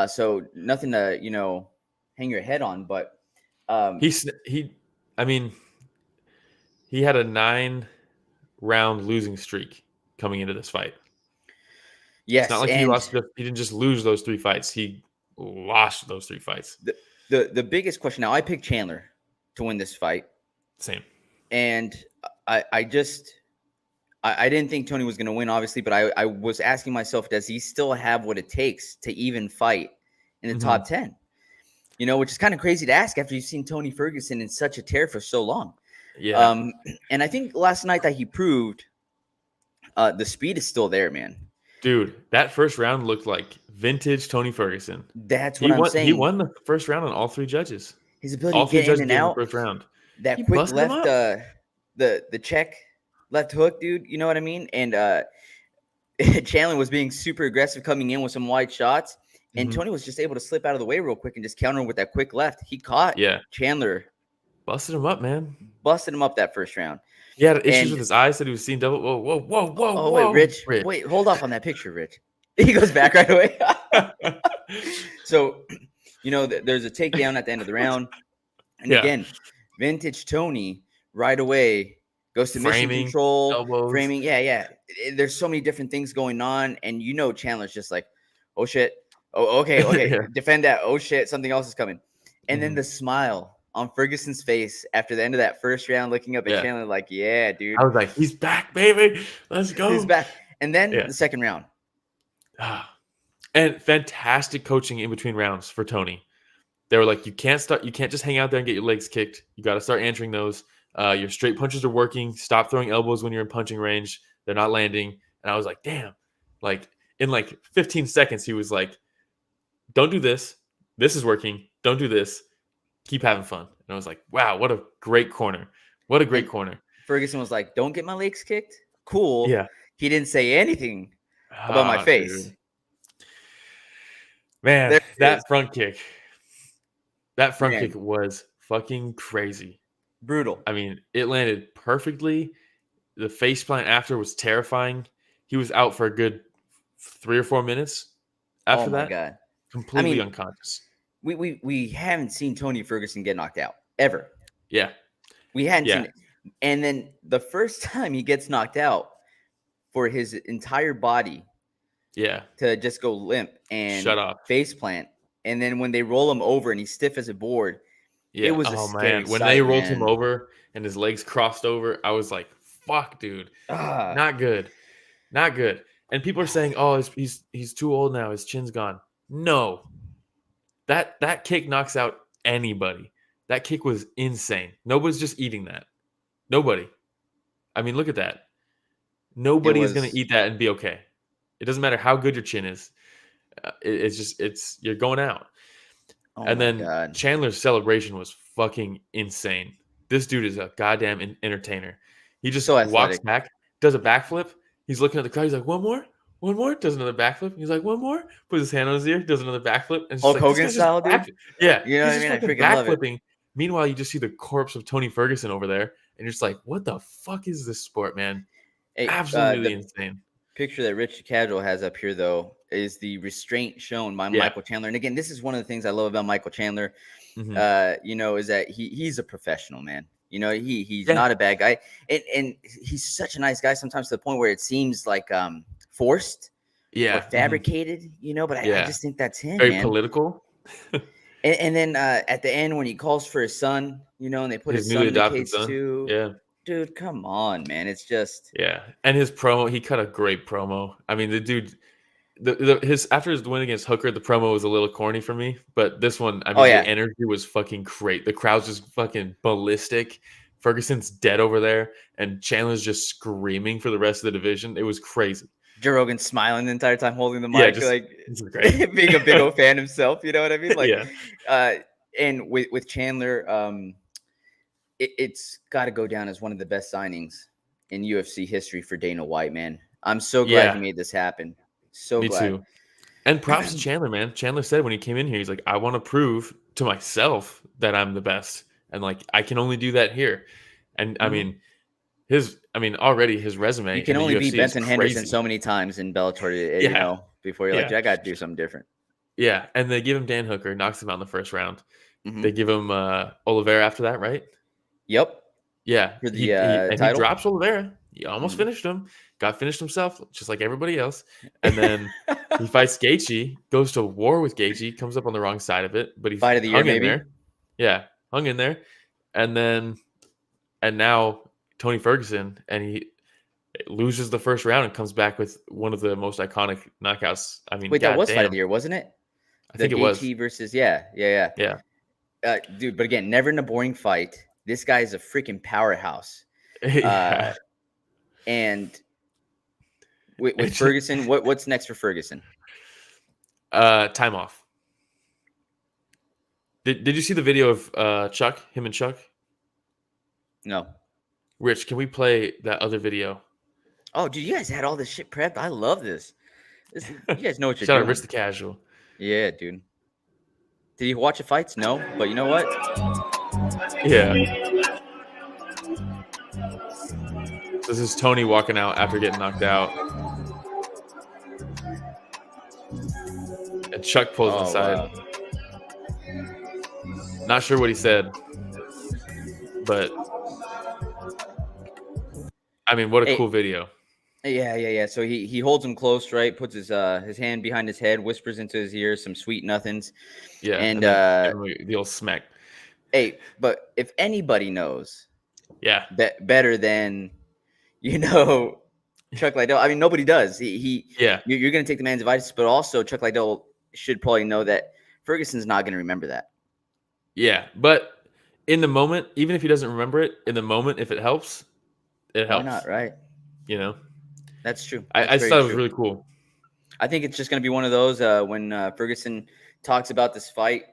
B: So nothing to, hang your head on, but
C: he had a 9-round losing streak coming into this fight.
B: Yes,
C: it's not like he didn't just lose those 3 fights. He lost those 3 fights.
B: The biggest question now, I picked Chandler to win this fight.
C: Same.
B: And I didn't think Tony was going to win, obviously, but I was asking myself, does he still have what it takes to even fight in the top 10? Which is kind of crazy to ask after you've seen Tony Ferguson in such a tear for so long.
C: Yeah.
B: And I think last night that he proved the speed is still there, man.
C: Dude, that first round looked like vintage Tony Ferguson.
B: That's what I'm saying.
C: He won the first round on all 3 judges.
B: His ability to get in and out.
C: The first round.
B: That quick left, the check left hook, dude. You know what I mean? And Chandler was being super aggressive coming in with some wide shots. And Tony was just able to slip out of the way real quick and just counter him with that quick left. He caught Chandler.
C: Busted him up, man.
B: Busted him up that first round.
C: He had issues with his eyes, said he was seeing double. Whoa.
B: Oh, wait, Rich. Wait, hold off on that picture, Rich. He goes back right away. So, there's a takedown at the end of the round. And again, vintage Tony right away goes to mission control,
C: elbows.
B: Framing. Yeah. There's so many different things going on. And Chandler's just like, oh, shit. Oh, okay. Defend that. Oh, shit. Something else is coming. And then the smile on Ferguson's face after the end of that first round, looking up at Chandler like, yeah, dude.
C: I was like, he's back, baby. Let's go.
B: He's back. And then the second round.
C: And fantastic coaching in between rounds for Tony. They were like, you can't just hang out there and get your legs kicked. You got to start answering those. Your straight punches are working. Stop throwing elbows when you're in punching range. They're not landing. And I was like, damn. Like, in 15 seconds, he was like, don't do this. This is working. Don't do this. Keep having fun. And I was like, wow, what a great corner. What a great corner.
B: Ferguson was like, don't get my legs kicked. Cool.
C: Yeah.
B: He didn't say anything about my face.
C: Dude. Man, that front kick was fucking crazy.
B: Brutal.
C: I mean, it landed perfectly. The face plant after was terrifying. He was out for a good 3 or 4 minutes after that.
B: Oh, my God.
C: Completely unconscious.
B: We haven't seen Tony Ferguson get knocked out ever.
C: Yeah.
B: We hadn't seen it. And then the first time he gets knocked out for his entire body to just go limp and face plant. And then when they roll him over and he's stiff as a board, it was a scary sight,
C: when they rolled him over and his legs crossed over, I was like, fuck, dude. Not good. Not good. And people are saying, oh, he's too old now. His chin's gone. No. That kick knocks out anybody. That kick was insane. Nobody's just eating that. Nobody. I mean, look at that. Nobody is going to eat that and be okay. It doesn't matter how good your chin is. You're going out. And then Chandler's celebration was fucking insane. This dude is a goddamn entertainer. He just walks back, does a backflip. He's looking at the crowd. He's like, one more, does another backflip. He's like, one more, puts his hand on his ear, does another backflip. And
B: Hulk Hogan style, dude.
C: Yeah.
B: You know what I mean? I freaking love it.
C: Meanwhile, you just see the corpse of Tony Ferguson over there, and you're just like, what the fuck is this sport, man? Hey, absolutely insane.
B: Picture that Rich Casual has up here, though, is the restraint shown by Michael Chandler. And again, this is one of the things I love about Michael Chandler, is that he's a professional, man. He's not a bad guy. And he's such a nice guy sometimes to the point where it seems like forced or fabricated, but I just think that's him,
C: Very political.
B: And then at the end when he calls for his son, and they put his son in the cage too.
C: Yeah.
B: Dude, come on, man. It's just
C: and his promo, he cut a great promo. I mean, the dude after his win against Hooker, the promo was a little corny for me, but this one, I mean, the energy was fucking great. The crowd's just fucking ballistic. Ferguson's dead over there, and Chandler's just screaming for the rest of the division. It was crazy.
B: Joe Rogan smiling the entire time, holding the mic, like being a big old fan himself. You know what I mean? Like, and with Chandler, it's got to go down as one of the best signings in UFC history for Dana White, man. I'm so glad he made this happen. So glad. Me too.
C: And props to Chandler, man. Chandler said when he came in here, he's like, I want to prove to myself that I'm the best. And like, I can only do that here. And I mean, already his resume.
B: You can
C: in the
B: only
C: UFC
B: beat Benson
C: is
B: Henderson
C: crazy.
B: so many times in Bellator,
C: Yeah.
B: before you're like,
C: Yeah.
B: I got to do something different.
C: Yeah. And they give him Dan Hooker, knocks him out in the first round.
B: Mhm.
C: They give him Oliveira after that, right?
B: Yep.
C: Yeah.
B: For the
C: and
B: title?
C: he drops Oliveira. He almost finished him. Got finished himself, just like everybody else. And then he fights Gaethje, goes to war with Gaethje, comes up on the wrong side of it, but he
B: Fight of the year,
C: hung in
B: maybe?
C: there. Yeah, hung in there. And now Tony Ferguson, and he loses the first round and comes back with one of the most iconic knockouts. I mean,
B: Wait, that was
C: goddamn.
B: fight of the year, wasn't it?
C: I think it was.
B: Gaethje versus, yeah. Dude, but again, never in a boring fight. This guy is a freaking powerhouse.
C: Yeah.
B: And with Ferguson, what's next for Ferguson?
C: Time off. Did you see the video of Chuck, him and Chuck?
B: No.
C: Rich, can we play that other video?
B: Oh, dude, you guys had all this shit prepped. I love this. You guys know what you're
C: Shout
B: doing.
C: out Rich the Casual.
B: Yeah, dude. Did he watch the fights? No, but you know what?
C: Yeah. So this is Tony walking out after getting knocked out. And Chuck pulls inside.
B: Wow.
C: Not sure what he said, but I mean, what a cool video.
B: Yeah. So he holds him close, right? Puts his hand behind his head, whispers into his ear some sweet nothings.
C: Yeah,
B: and
C: the old smack.
B: Hey, but if anybody knows,
C: yeah,
B: better than Chuck Liddell. I mean, nobody does. You're going to take the man's advice, but also Chuck Liddell should probably know that Ferguson's not going to remember that.
C: Yeah, but in the moment, even if he doesn't remember it, in the moment, if it helps, it helps.
B: Why not, right? That's true.
C: I just thought it was really cool.
B: I think it's just going to be one of those when Ferguson talks about this fight,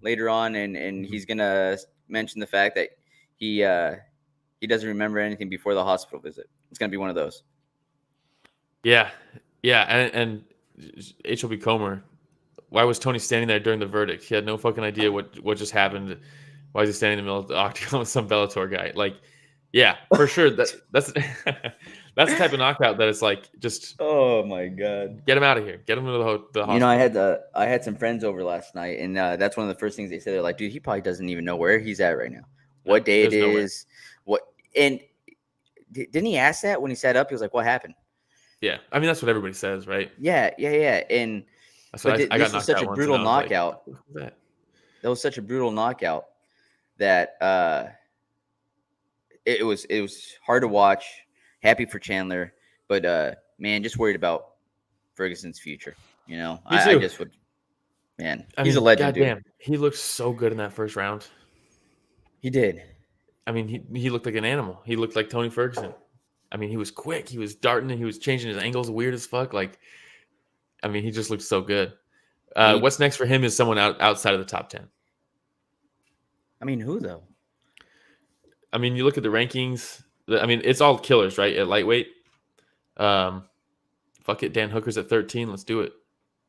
B: later on, and he's going to mention the fact that he doesn't remember anything before the hospital visit. It's going to be one of those.
C: Yeah. And HLB Comer, why was Tony standing there during the verdict? He had no fucking idea what just happened. Why is he standing in the middle of the octagon with some Bellator guy? Like, yeah, for sure. That's that's the type of knockout that it's like, just
B: oh my god,
C: get him out of here, get him to the hospital.
B: I had some friends over last night, and that's one of the first things they said. They're like, dude, he probably doesn't even know where he's at right now, what day it is, and didn't he ask that when he sat up? He was like, what happened?
C: Yeah, I mean, that's what everybody says, right?
B: Yeah. And
C: I got knocked
B: such
C: out
B: a
C: once
B: brutal
C: and I was
B: knockout.
C: Like, what was that?
B: That was such a brutal knockout that it was hard to watch. Happy for Chandler, but man, just worried about Ferguson's future. I just would. Man, he's a legend.
C: Goddamn, he looked so good in that first round.
B: He did.
C: I mean, he looked like an animal. He looked like Tony Ferguson. I mean, he was quick. He was darting, and he was changing his angles weird as fuck. Like, I mean, he just looked so good. What's next for him is someone outside of the top 10.
B: I mean, who though?
C: I mean, you look at the rankings. I mean, it's all killers, right? At lightweight. Fuck it. Dan Hooker's at 13. Let's do it.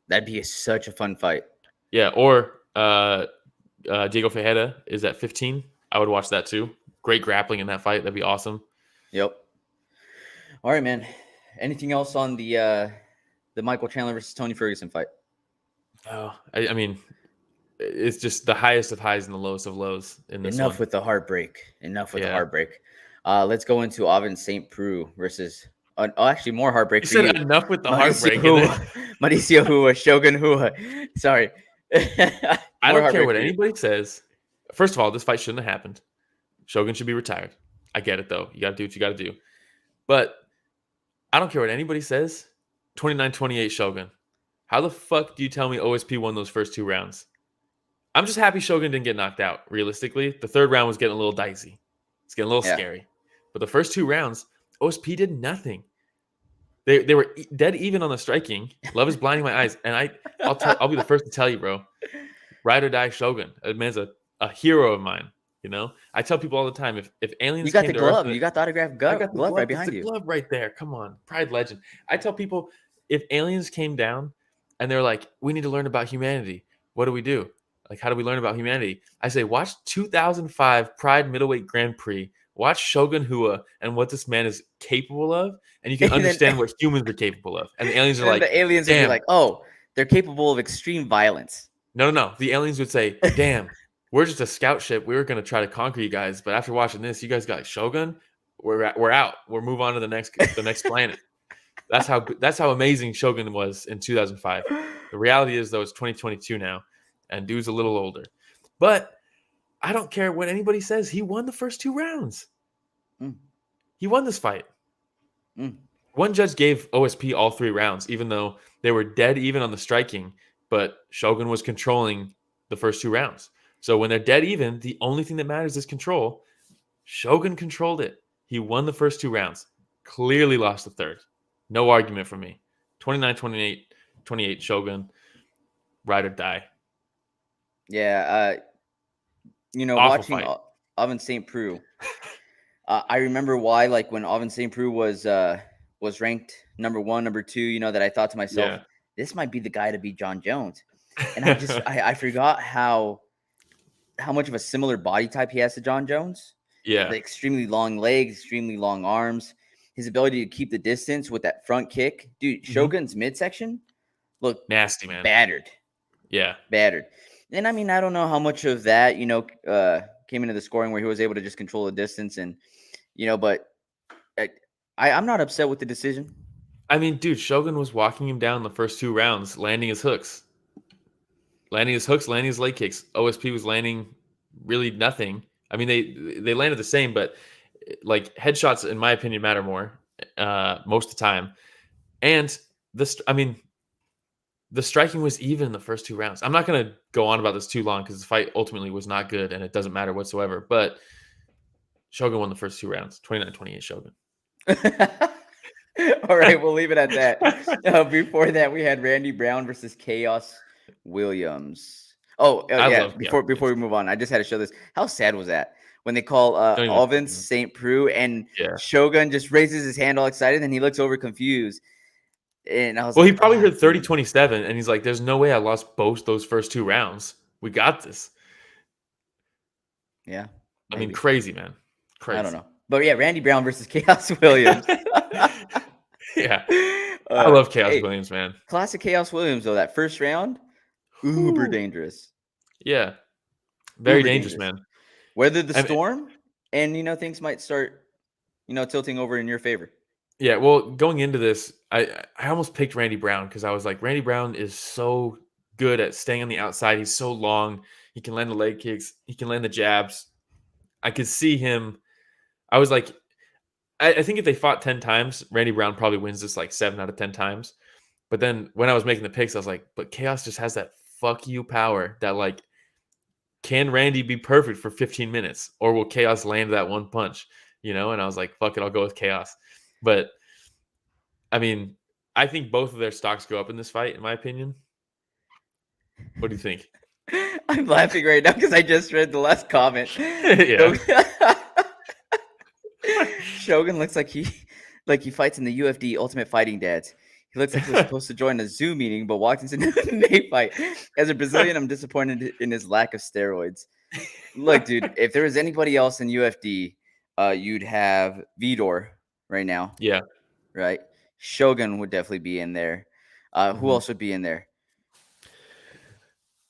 B: That'd be such a fun fight.
C: Yeah. Or Diego Ferreira is at 15. I would watch that too. Great grappling in that fight. That'd be awesome.
B: Yep. All right, man. Anything else on the Michael Chandler versus Tony Ferguson fight?
C: Oh, I mean, it's just the highest of highs and the lowest of lows in this
B: Enough
C: one.
B: with the heartbreak. The heartbreak. Let's go into Ovince Preux versus actually more heartbreak.
C: You
B: for
C: said
B: you.
C: enough with the
B: Mauricio
C: heartbreak.
B: Mauricio Hua, Shogun Hua. Sorry.
C: I don't care what anybody says. First of all, this fight shouldn't have happened. Shogun should be retired. I get it, though. You got to do what you got to do. But I don't care what anybody says. 29-28 Shogun. How the fuck do you tell me OSP won those first 2 rounds? I'm just happy Shogun didn't get knocked out. Realistically, the third round was getting a little dicey. It's getting a little scary. But the first 2 rounds, OSP did nothing. They were dead even on the striking. Love is blinding my eyes. And I'll be the first to tell you, bro. Ride or die Shogun. That man's a hero of mine. I tell people all the time, if aliens,
B: you got
C: came
B: the
C: to
B: glove,
C: Earth,
B: you got the autographed glove right behind you.
C: Glove right there. Come on, Pride legend. I tell people, if aliens came down and they're like, we need to learn about humanity. What do we do? Like, how do we learn about humanity? I say, watch 2005 Pride Middleweight Grand Prix. Watch Shogun Hua and what this man is capable of, and you can understand what humans are capable of. And the aliens are like,
B: the aliens would be
C: damn.
B: like, oh, they're capable of extreme violence.
C: No. The aliens would say, damn, we're just a scout ship. We were going to try to conquer you guys, but after watching this, you guys got like Shogun. We're out. We'll move on to the next planet. That's how amazing Shogun was in 2005. The reality is, though, it's 2022 now, and dude's a little older. But I don't care what anybody says. He won the first 2 rounds. He won this fight. One judge gave OSP all 3 rounds, even though they were dead even on the striking. But Shogun was controlling the first 2 rounds. So when they're dead even, the only thing that matters is control. Shogun controlled it. He won the first 2 rounds. Clearly lost the third. No argument from me. 29-28 Shogun. Ride or die.
B: Yeah.
C: Awful
B: watching
C: fight.
B: Ovince St. Preux, I remember why, like, when Ovince St. Preux was ranked number 1, number 2, that I thought to myself, this might be the guy to beat John Jones. And I forgot how much of a similar body type he has to John Jones.
C: Yeah.
B: The extremely long legs, extremely long arms, his ability to keep the distance with that front kick. Dude, Shogun's midsection looked
C: nasty, man.
B: Battered.
C: Yeah.
B: Battered. And I mean, I don't know how much of that, came into the scoring where he was able to just control the distance and, but I'm not upset with the decision.
C: I mean, dude, Shogun was walking him down the first 2 rounds, landing his hooks, landing his leg kicks. OSP was landing really nothing. I mean, they landed the same, but like headshots, in my opinion, matter more most of the time. And the striking was even in the first 2 rounds. I'm not going to go on about this too long because the fight ultimately was not good and it doesn't matter whatsoever. But Shogun won the first 2 rounds, 29-28 Shogun.
B: All right, we'll leave it at that. Before that, we had Randy Brown versus Khaos Williams. Before we move on, I just had to show this. How sad was that when they call Ovince St. Preux and Shogun just raises his hand all excited and he looks over confused. And I was
C: he probably heard 30-27 and he's like, there's no way I lost both those first 2 rounds. We got this.
B: Yeah.
C: Maybe. I mean, crazy, man. Crazy.
B: I don't know. But yeah, Randy Brown versus Khaos Williams.
C: Yeah. I love Khaos Williams, man.
B: Classic Khaos Williams, though. That first round, uber dangerous.
C: Yeah. Very dangerous, man.
B: Weathered the storm, and, things might start, tilting over in your favor.
C: Yeah, well, going into this, I almost picked Randy Brown because I was like, Randy Brown is so good at staying on the outside. He's so long. He can land the leg kicks. He can land the jabs. I could see him. I was like, I think if they fought 10 times, Randy Brown probably wins this like 7 out of 10 times. But then when I was making the picks, I was like, but Khaos just has that fuck you power that, like, can Randy be perfect for 15 minutes or will Khaos land that one punch? And I was like, fuck it, I'll go with Khaos. But I mean, I think both of their stocks go up in this fight, in my opinion. What do you think?
B: I'm laughing right now because I just read the last comment. Shogun looks like he fights in the UFD Ultimate Fighting Dads. He looks like he was supposed to join a Zoom meeting, but walked into an MMA fight. As a Brazilian, I'm disappointed in his lack of steroids. Look, dude, if there was anybody else in UFD, you'd have Vidor right now.
C: Yeah.
B: Right? Shogun would definitely be in there. Who else would be in there?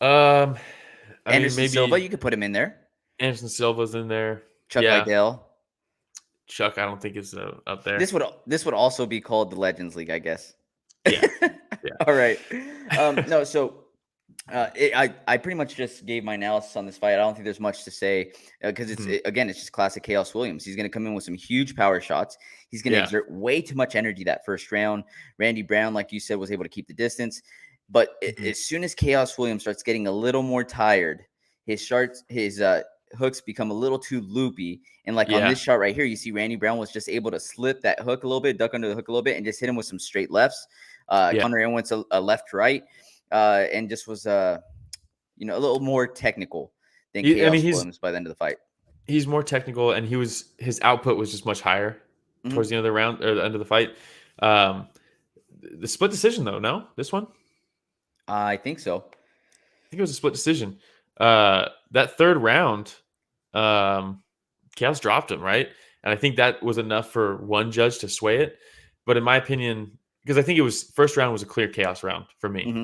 B: Anderson Silva, you could put him in there.
C: Anderson Silva's in there.
B: Chuck Liddell.
C: Chuck, I don't think is up there.
B: This would also be called the Legends League, I guess.
C: Yeah.
B: All right. No, so I pretty much just gave my analysis on this fight. I don't think there's much to say because it's just classic Khaos Williams. He's going to come in with some huge power shots. He's going to exert way too much energy that first round. Randy Brown, like you said, was able to keep the distance. But as soon as Khaos Williams starts getting a little more tired, his hooks become a little too loopy. And on this shot right here, you see Randy Brown was just able to slip that hook a little bit, duck under the hook a little bit, and just hit him with some straight lefts. Conor Aaron went a left-right, and just was a little more technical than Khaos Williams by the end of the fight.
C: He's more technical, and his output was just much higher towards the end of the round or the end of the fight. The split decision, though, no? This one?
B: I think so.
C: I think it was a split decision. That third round, Khaos dropped him, right? And I think that was enough for one judge to sway it. But in my opinion, because I think it was first round was a clear Khaos round for me.
B: Mm-hmm.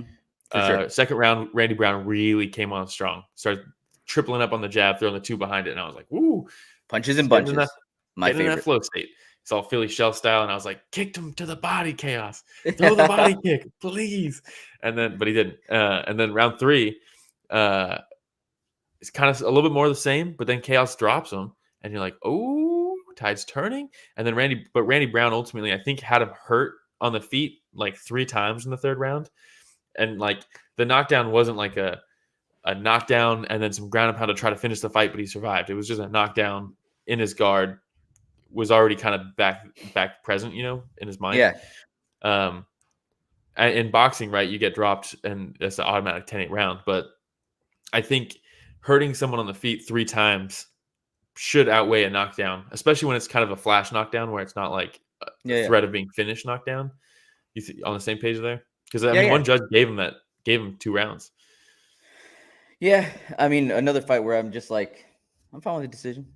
B: For sure.
C: Second round, Randy Brown really came on strong. Started tripling up on the jab, throwing the 2 behind it, and I was like, "Woo!"
B: Punches and bunches. My
C: getting in
B: favorite.
C: that flow state. It's all Philly shell style, and I was like, "Kicked him to the body, Khaos. Throw the body kick, please." But he didn't. And then round 3, it's kind of a little bit more of the same. But then Khaos drops him, and you're like, "Oh, tide's turning." And then Randy Brown ultimately, I think, had him hurt on the feet like 3 times in the third round. And like the knockdown wasn't like a knockdown and then some ground and pound to try to finish the fight, but he survived. It was just a knockdown in his guard, was already kind of back present, in his mind.
B: Yeah.
C: In boxing, right, you get dropped and it's an automatic 10-8 round. But I think hurting someone on the feet 3 times should outweigh a knockdown, especially when it's kind of a flash knockdown where it's not like a threat of being finished knockdown. You on the same page there? Because one judge gave him 2 rounds.
B: Yeah, I mean, another fight where I'm just like, I'm fine with the decision.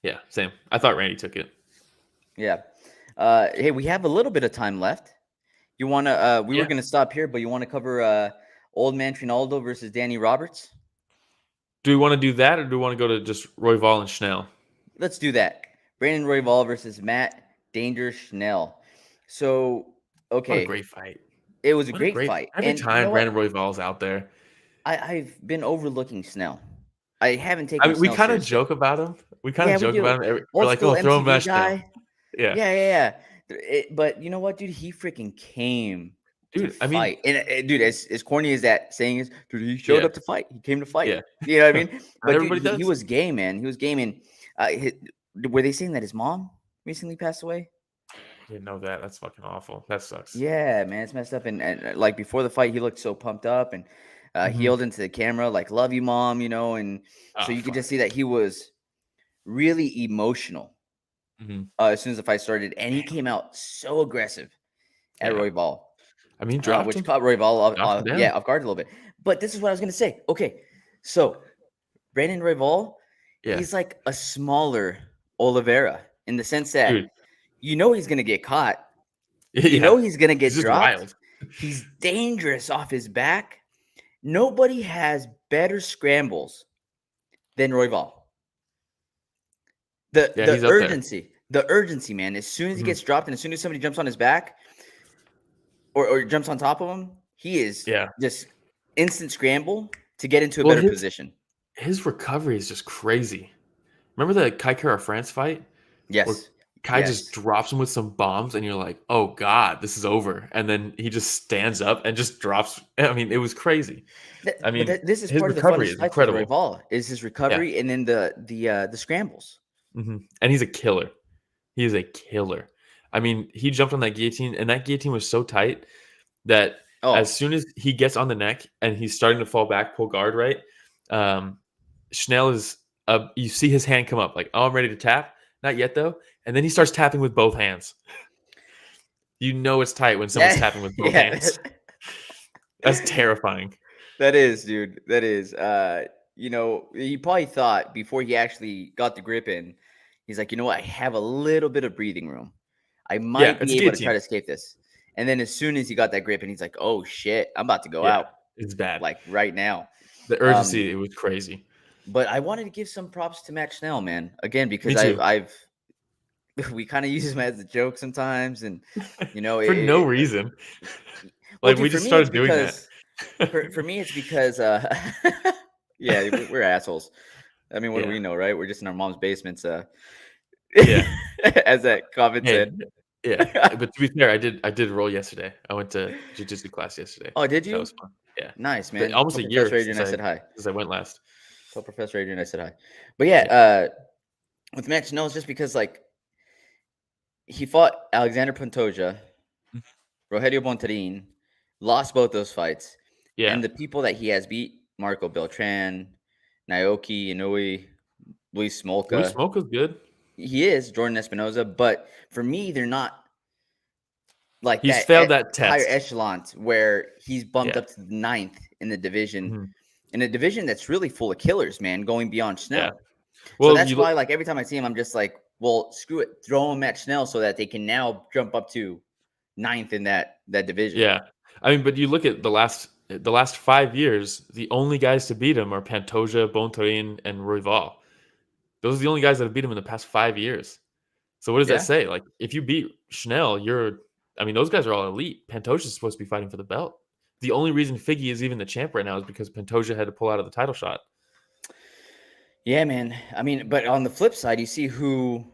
C: Yeah, same. I thought Randy took it.
B: Yeah. Hey, we have a little bit of time left. You want to? We were going to stop here, but you want to cover Old Man Trinaldo versus Danny Roberts?
C: Do we want to do that, or do we want to go to just Royval and Schnell?
B: Let's do that. Brandon Royval versus Matt Danger Schnell. So, okay.
C: What a great fight.
B: It was a great fight.
C: Every time Brandon Royval's out there.
B: I've been overlooking Schnell. I haven't taken
C: we kind of joke about him. We kind of joke about him. We're like, oh, throw him back down.
B: Yeah. But you know what, dude? He freaking came to fight. And dude, as corny as that saying is, dude, he showed up to fight. He came to fight. Yeah. You know what I mean? But dude, he was game, man. He was game. And were they saying that his mom recently passed away?
C: I didn't know that. That's fucking awful. That sucks.
B: Yeah, man, it's messed up. And like before the fight, he looked so pumped up and he yelled into the camera like, "Love you, mom," and so you could just see that he was really emotional as soon as the fight started, and he came out so aggressive at Royval.
C: I mean,
B: which caught Royval off guard a little bit. But this is what I was gonna say. Okay, so Brandon Royval, he's like a smaller Oliveira in the sense that he's gonna get caught. He's gonna get dropped. Wild. He's dangerous off his back. Nobody has better scrambles than Royval. The urgency, man. As soon as he gets dropped and as soon as somebody jumps on his back or jumps on top of him, he is just instant scramble to get into a better position.
C: His recovery is just crazy. Remember the Kai Kara France fight?
B: Yes.
C: Kai just drops him with some bombs, and you're like, "Oh God, this is over." And then he just stands up and just drops. I mean, it was crazy.
B: This is
C: his
B: part of the
C: recovery
B: funnest
C: is
B: fight for Royval is his recovery, and then the scrambles.
C: And he's a killer. He is a killer. I mean, he jumped on that guillotine, and that guillotine was so tight that as soon as he gets on the neck and he's starting to fall back, pull guard, right? Schnell is. You see his hand come up, like, "Oh, I'm ready to tap." Not yet, though. And then he starts tapping with both hands. You know it's tight when someone's tapping with both hands. That's terrifying.
B: That is, dude. That is. He probably thought before he actually got the grip in, he's like, you know what? I have a little bit of breathing room. I might be able to try to escape this. And then as soon as he got that grip in, he's like, oh, shit, I'm about to go out.
C: It's bad.
B: Like right now.
C: The urgency, it was crazy.
B: But I wanted to give some props to Matt Schnell, man. Again, because we kind of use him as a joke sometimes, and
C: for no reason. Like we just started doing that.
B: for me, it's because we're assholes. I mean, what do we know, right? We're just in our mom's basements. As that comment said.
C: Yeah, but to be fair, I did roll yesterday. I went to jiu-jitsu class yesterday.
B: Oh, did you?
C: That was fun. Yeah,
B: nice, man.
C: But almost a year
B: since I said hi.
C: Because I went last.
B: Tell Professor Adrian I said hi. But with Matt Schnell, it's just because like he fought Alexander Pantoja, Rogelio Bontarin, lost both those fights. Yeah. And the people that he has beat, Marco Beltran, Naoki Inoue, Luis Smolka.
C: Luis Smolka's good.
B: He is, Jordan Espinoza. But for me, they're not like
C: He's
B: that
C: failed that
B: higher
C: test.
B: echelon where he's bumped
C: Yeah.
B: up to the 9th in the division,
C: Mhm.
B: in a division that's really full of killers, man, going beyond Schnell.
C: Yeah.
B: So
C: Well,
B: that's
C: you
B: why,
C: look,
B: like, every time I see him, I'm just like, well, screw it, throw him at Schnell so that they can now jump up to 9th in that division.
C: yeah. I mean, but you look at the last 5 years, the only guys to beat him are Pantoja, Bontorin, and Royval. Those are the only guys that have beat him in the past 5 years. So what does
B: Yeah.
C: that say? Like, if you beat Schnell, those guys are all elite. Pantoja's supposed to be fighting for the belt. The only reason Figgy is even the champ right now is because Pantoja had to pull out of the title shot.
B: Yeah, man. I mean, but on the flip side, you see who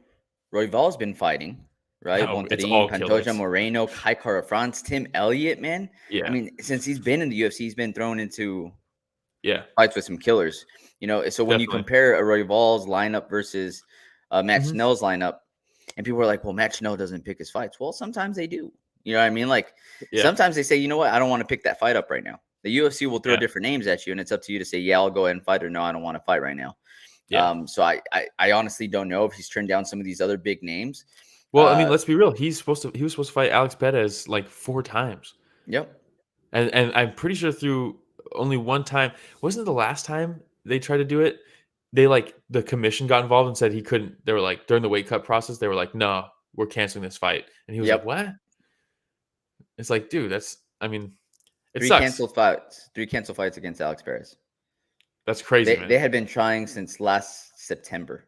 B: Royval's been fighting, right?
C: Oh, it's all
B: Bontorin,
C: killers.
B: Pantoja, Moreno, Kai Kara France, Tim Elliott, man.
C: Yeah.
B: I mean, since he's been in the UFC, he's been thrown into
C: Yeah.
B: fights with some killers. You know, so when you
C: Definitely.
B: compare a Royval's lineup versus Matt
C: Mhm.
B: Schnell's lineup, and people are like, well, Matt Schnell doesn't pick his fights. Well, sometimes they do. You know what I mean? Like,
C: Yeah.
B: sometimes they say, you know what? I don't want to pick that fight up right now. The UFC will throw
C: Yeah.
B: different names at you, and it's up to you to say, yeah, I'll go ahead and fight, or no, I don't want to fight right now.
C: Yeah.
B: So I honestly don't know if he's turned down some of these other big names.
C: Well, I mean, let's be real. He was supposed to fight Alex Perez like 4 times.
B: Yep.
C: And I'm pretty sure through only one time. Wasn't it the last time they tried to do it? They the commission got involved and said he couldn't. They were like, during the weight cut process, they were like, no, we're canceling this fight. And he was
B: Yep.
C: like, what? It's like, dude, it
B: Three
C: sucks.
B: canceled fights. 3 canceled fights against Alex Perez.
C: That's crazy, man.
B: They had been trying since last September.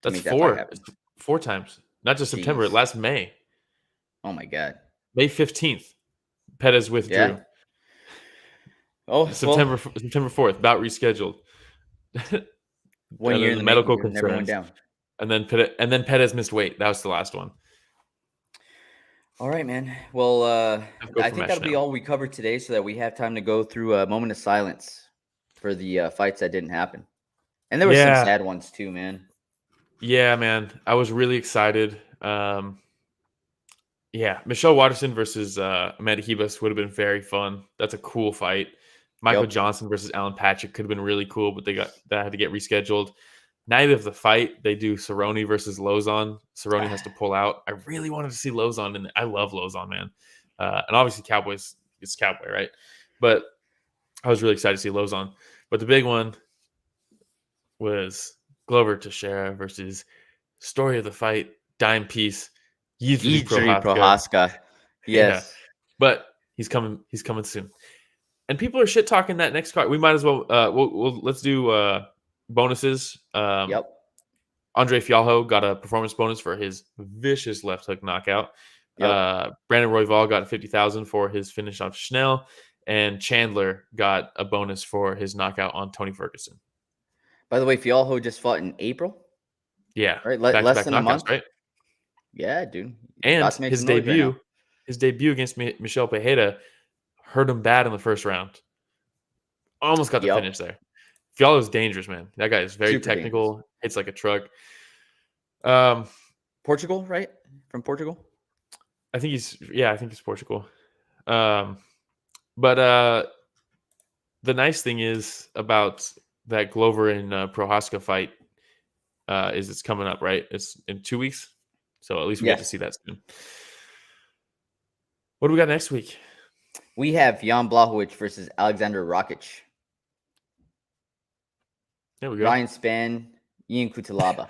B: to
C: That's
B: make that fight
C: 4.
B: happen.
C: 4 times. Not just September,
B: Jeez.
C: last May.
B: Oh my God.
C: May 15th. Pettis withdrew.
B: Yeah. Oh,
C: September 4th, bout rescheduled.
B: 1
C: and
B: year
C: then
B: in the
C: medical
B: making, never went
C: concerns.
B: down.
C: And then Pettis missed weight. That was the last one.
B: All right, man. Well,
C: Go
B: I
C: for
B: think that'll be
C: Schnell.
B: all we covered today, so that we have time to go through a moment of silence for the fights that didn't happen. And there were some sad ones too, man.
C: Yeah, man. I was really excited. Michelle Watterson versus Amanda Hebus would have been very fun. That's a cool fight. Michael Johnson versus Alan Patrick could have been really cool, but that had to get rescheduled. Night of the fight, they do Cerrone versus Lozon. Cerrone has to pull out. I really wanted to see Lozon, and I love Lozon, man. And obviously Cowboys, it's Cowboy, right? But I was really excited to see Lozon. But the big one was Glover Teixeira versus story of the fight, dime piece, Jiří
B: Prochazka. Yes.
C: Yeah. But he's coming soon. And people are shit talking that next card. We might as well let's do bonuses.
B: Yep.
C: Andre Fialho got a performance bonus for his vicious left hook knockout.
B: Yep.
C: Brandon Royval got $50,000 for his finish off Schnell, and Chandler got a bonus for his knockout on Tony Ferguson.
B: By the way, Fialho just fought in April.
C: Yeah,
B: right. Less than a month,
C: right?
B: Yeah, dude.
C: And his debut against Michel Pereira hurt him bad in the first round. Almost got the finish there. Fialho is dangerous, man. That guy is very
B: Super
C: technical.
B: dangerous.
C: Hits like a truck.
B: Portugal, right? From Portugal.
C: I think he's Portugal. But the nice thing is about that Glover and Prochazka fight is it's coming up, right? It's in 2 weeks. So at least we get to see that soon. What do we got next week?
B: We have Jan Blachowicz versus Alexander Rakic.
C: There we go.
B: Ryan Spann, Ian Kutalaba.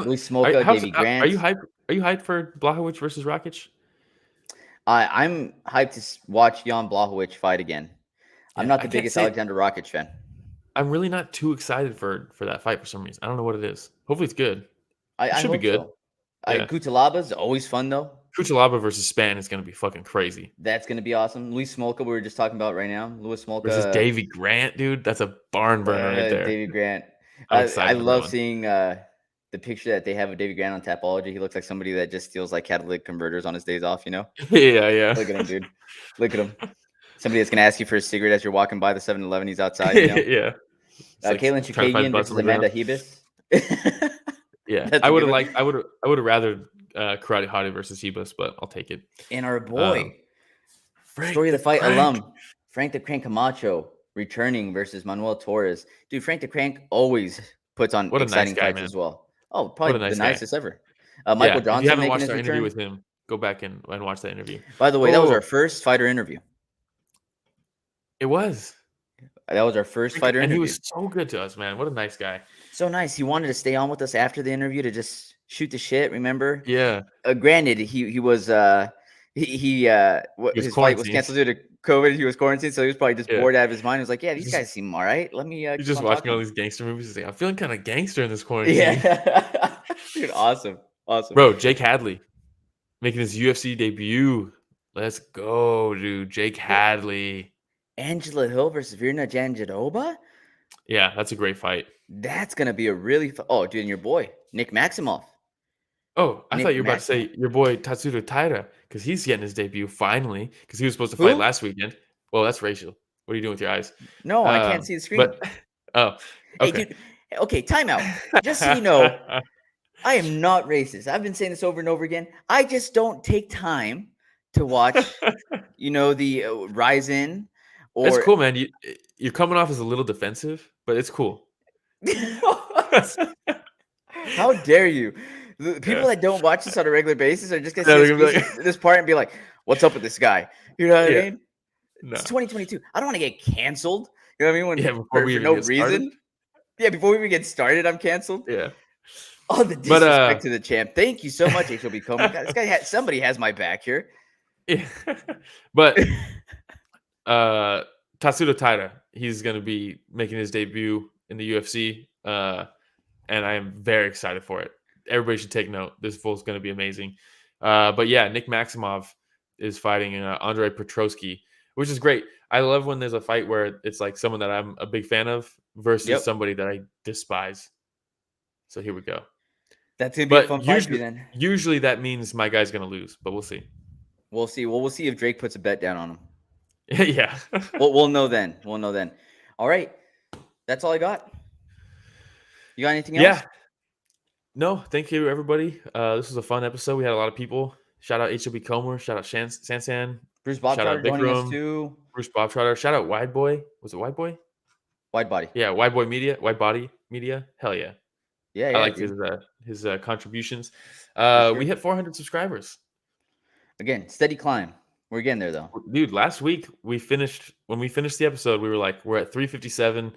B: Luis
C: Are
B: Smolka, Davey Grant.
C: you hyped for Blachowicz versus Rakic?
B: I'm hyped to watch Jan Blachowicz fight again. I'm not the biggest Alexander Rakic fan.
C: I'm really not too excited for that fight for some reason. I don't know what it is. Hopefully it's good.
B: It should be good. So. Kutalaba's always fun though.
C: Kutalaba versus Spann is going to be fucking crazy.
B: That's going to be awesome. Luis Smolka, we were just talking about right now. Luis Smolka
C: versus Davey Grant, dude. That's a barn burner right there.
B: Davey Grant. I love seeing the picture that they have of Davey Grant on Tapology. He looks like somebody that just steals like catalytic converters on his days off, you know?
C: Yeah.
B: Look at him, dude. Look at him. Somebody that's going to ask you for a cigarette as you're walking by the 7-Eleven. He's outside, you know?
C: Yeah.
B: Caitlin Chukagian versus Amanda Hebus.
C: Yeah, I would have rather Karate Hottie versus Hebus, but I'll take it.
B: And our boy, story of the fight alum, Frank the Crank Camacho, returning versus Manuel Torres. Dude, Frank the Crank always puts on exciting fights as well. Oh, probably the nicest ever. Michael Johnson.
C: If you haven't watched our interview with him, Go back and watch that interview.
B: By the way, that was our first fighter interview.
C: It was.
B: That was our first fighter
C: and
B: interview.
C: He was so good to us, man. What a nice guy.
B: So nice. He wanted to stay on with us after the interview to just shoot the shit. Remember?
C: Yeah.
B: Granted, he was his fight was canceled due to COVID. He was quarantined, so he was probably just bored out of his mind. He was like, "Yeah, these guys seem all right. Let me."
C: He's just watching all these gangster movies. He's like, "I'm feeling kind of gangster in this quarantine."
B: Yeah, dude, awesome.
C: Bro, Jake Hadley making his UFC debut. Let's go, dude. Jake Hadley.
B: Angela Hill versus Virna Jandiroba?
C: Yeah, that's a great fight.
B: That's gonna be a really oh, dude, and your boy Nick Maximoff.
C: Oh, I thought you were about to say your boy Tatsuto Taira because he's getting his debut finally because he was supposed to fight last weekend. Well, that's racial. What are you doing with your eyes?
B: No, I can't see the screen.
C: Okay.
B: Hey, dude. Okay, timeout. Just so you know, I am not racist. I've been saying this over and over again. I just don't take time to watch, the Rise-In.
C: It's cool, man. You're coming off as a little defensive, but it's cool.
B: How dare you? The people that don't watch this on a regular basis are just going to see this part and be like, what's up with this guy? You know what I mean? No. It's 2022. I don't want to get canceled. You know what I mean? For no reason. Yeah, before we even get started, I'm canceled.
C: Yeah.
B: Oh, the disrespect to the champ. Thank you so much, HOB Coleman. This guy somebody has my back here.
C: Yeah. But Tatsuto Taira, he's going to be making his debut in the UFC, and I am very excited for it. Everybody should take note. This fool's going to be amazing. But yeah, Nick Maximov is fighting Andrei Petrosky, which is great. I love when there's a fight where it's like someone that I'm a big fan of versus somebody that I despise. So here we go.
B: That's going to be a fun fight then.
C: Usually that means my guy's going to lose, but we'll see.
B: We'll see. Well, we'll see if Drake puts a bet down on him.
C: Yeah.
B: We'll know then. We'll know then. All right. That's all I got. You got anything else?
C: Yeah. No, thank you, everybody. This was a fun episode. We had a lot of people. Shout out HOB Comer. Shout out Sansan.
B: Bruce Bobtrotter joining us too.
C: Bruce Bobtrotter. Shout out Wide Boy. Was it Wide Boy?
B: Wide Body.
C: Yeah, Wide Boy Media. Wide Body Media. Hell yeah.
B: Yeah,
C: I like his contributions. We hit 400 subscribers.
B: Again, steady climb. We're getting there though.
C: Dude, last week when we finished the episode, we were like, we're at 357.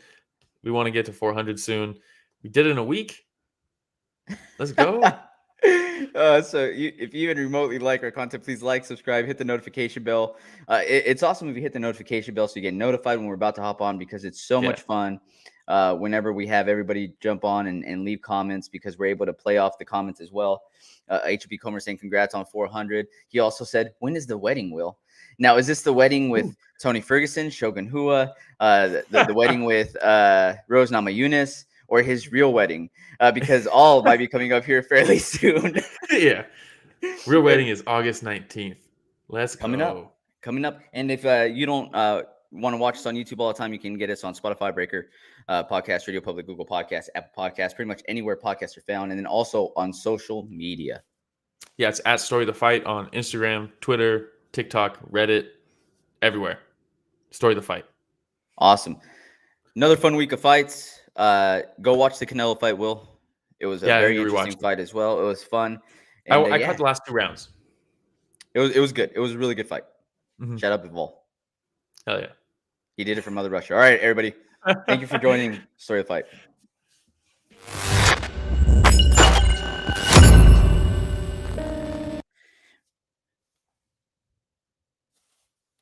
C: We want to get to 400 soon. We did it in a week. Let's go.
B: So if you even remotely like our content, please like, subscribe, hit the notification bell. It's awesome if you hit the notification bell so you get notified when we're about to hop on because it's so much fun. Whenever we have everybody jump on and leave comments because we're able to play off the comments as well. HB Comer saying congrats on 400. He also said, when is the wedding, Will? Now, is this the wedding with Tony Ferguson, Shogun Hua, the wedding with Rose Namajunas, or his real wedding? Because all might be coming up here fairly soon.
C: Yeah. Real wedding is August 19th. Let's go.
B: Coming up. And if you don't want to watch us on YouTube all the time, you can get us on Spotify, Breaker, Podcast, Radio Public, Google Podcasts, Apple Podcasts, pretty much anywhere podcasts are found. And then also on social media.
C: Yeah, it's at Story the Fight on Instagram, Twitter, TikTok, Reddit, everywhere. Story the Fight.
B: Awesome. Another fun week of fights. Go watch the Canelo fight, Will. It was a very interesting fight as well. It was fun. And,
C: I caught the last 2 rounds.
B: It was good. It was a really good fight. Mm-hmm. Shout out Bivol.
C: Hell yeah.
B: He did it for Mother Russia. All right, everybody. Thank you for joining Story of the Fight.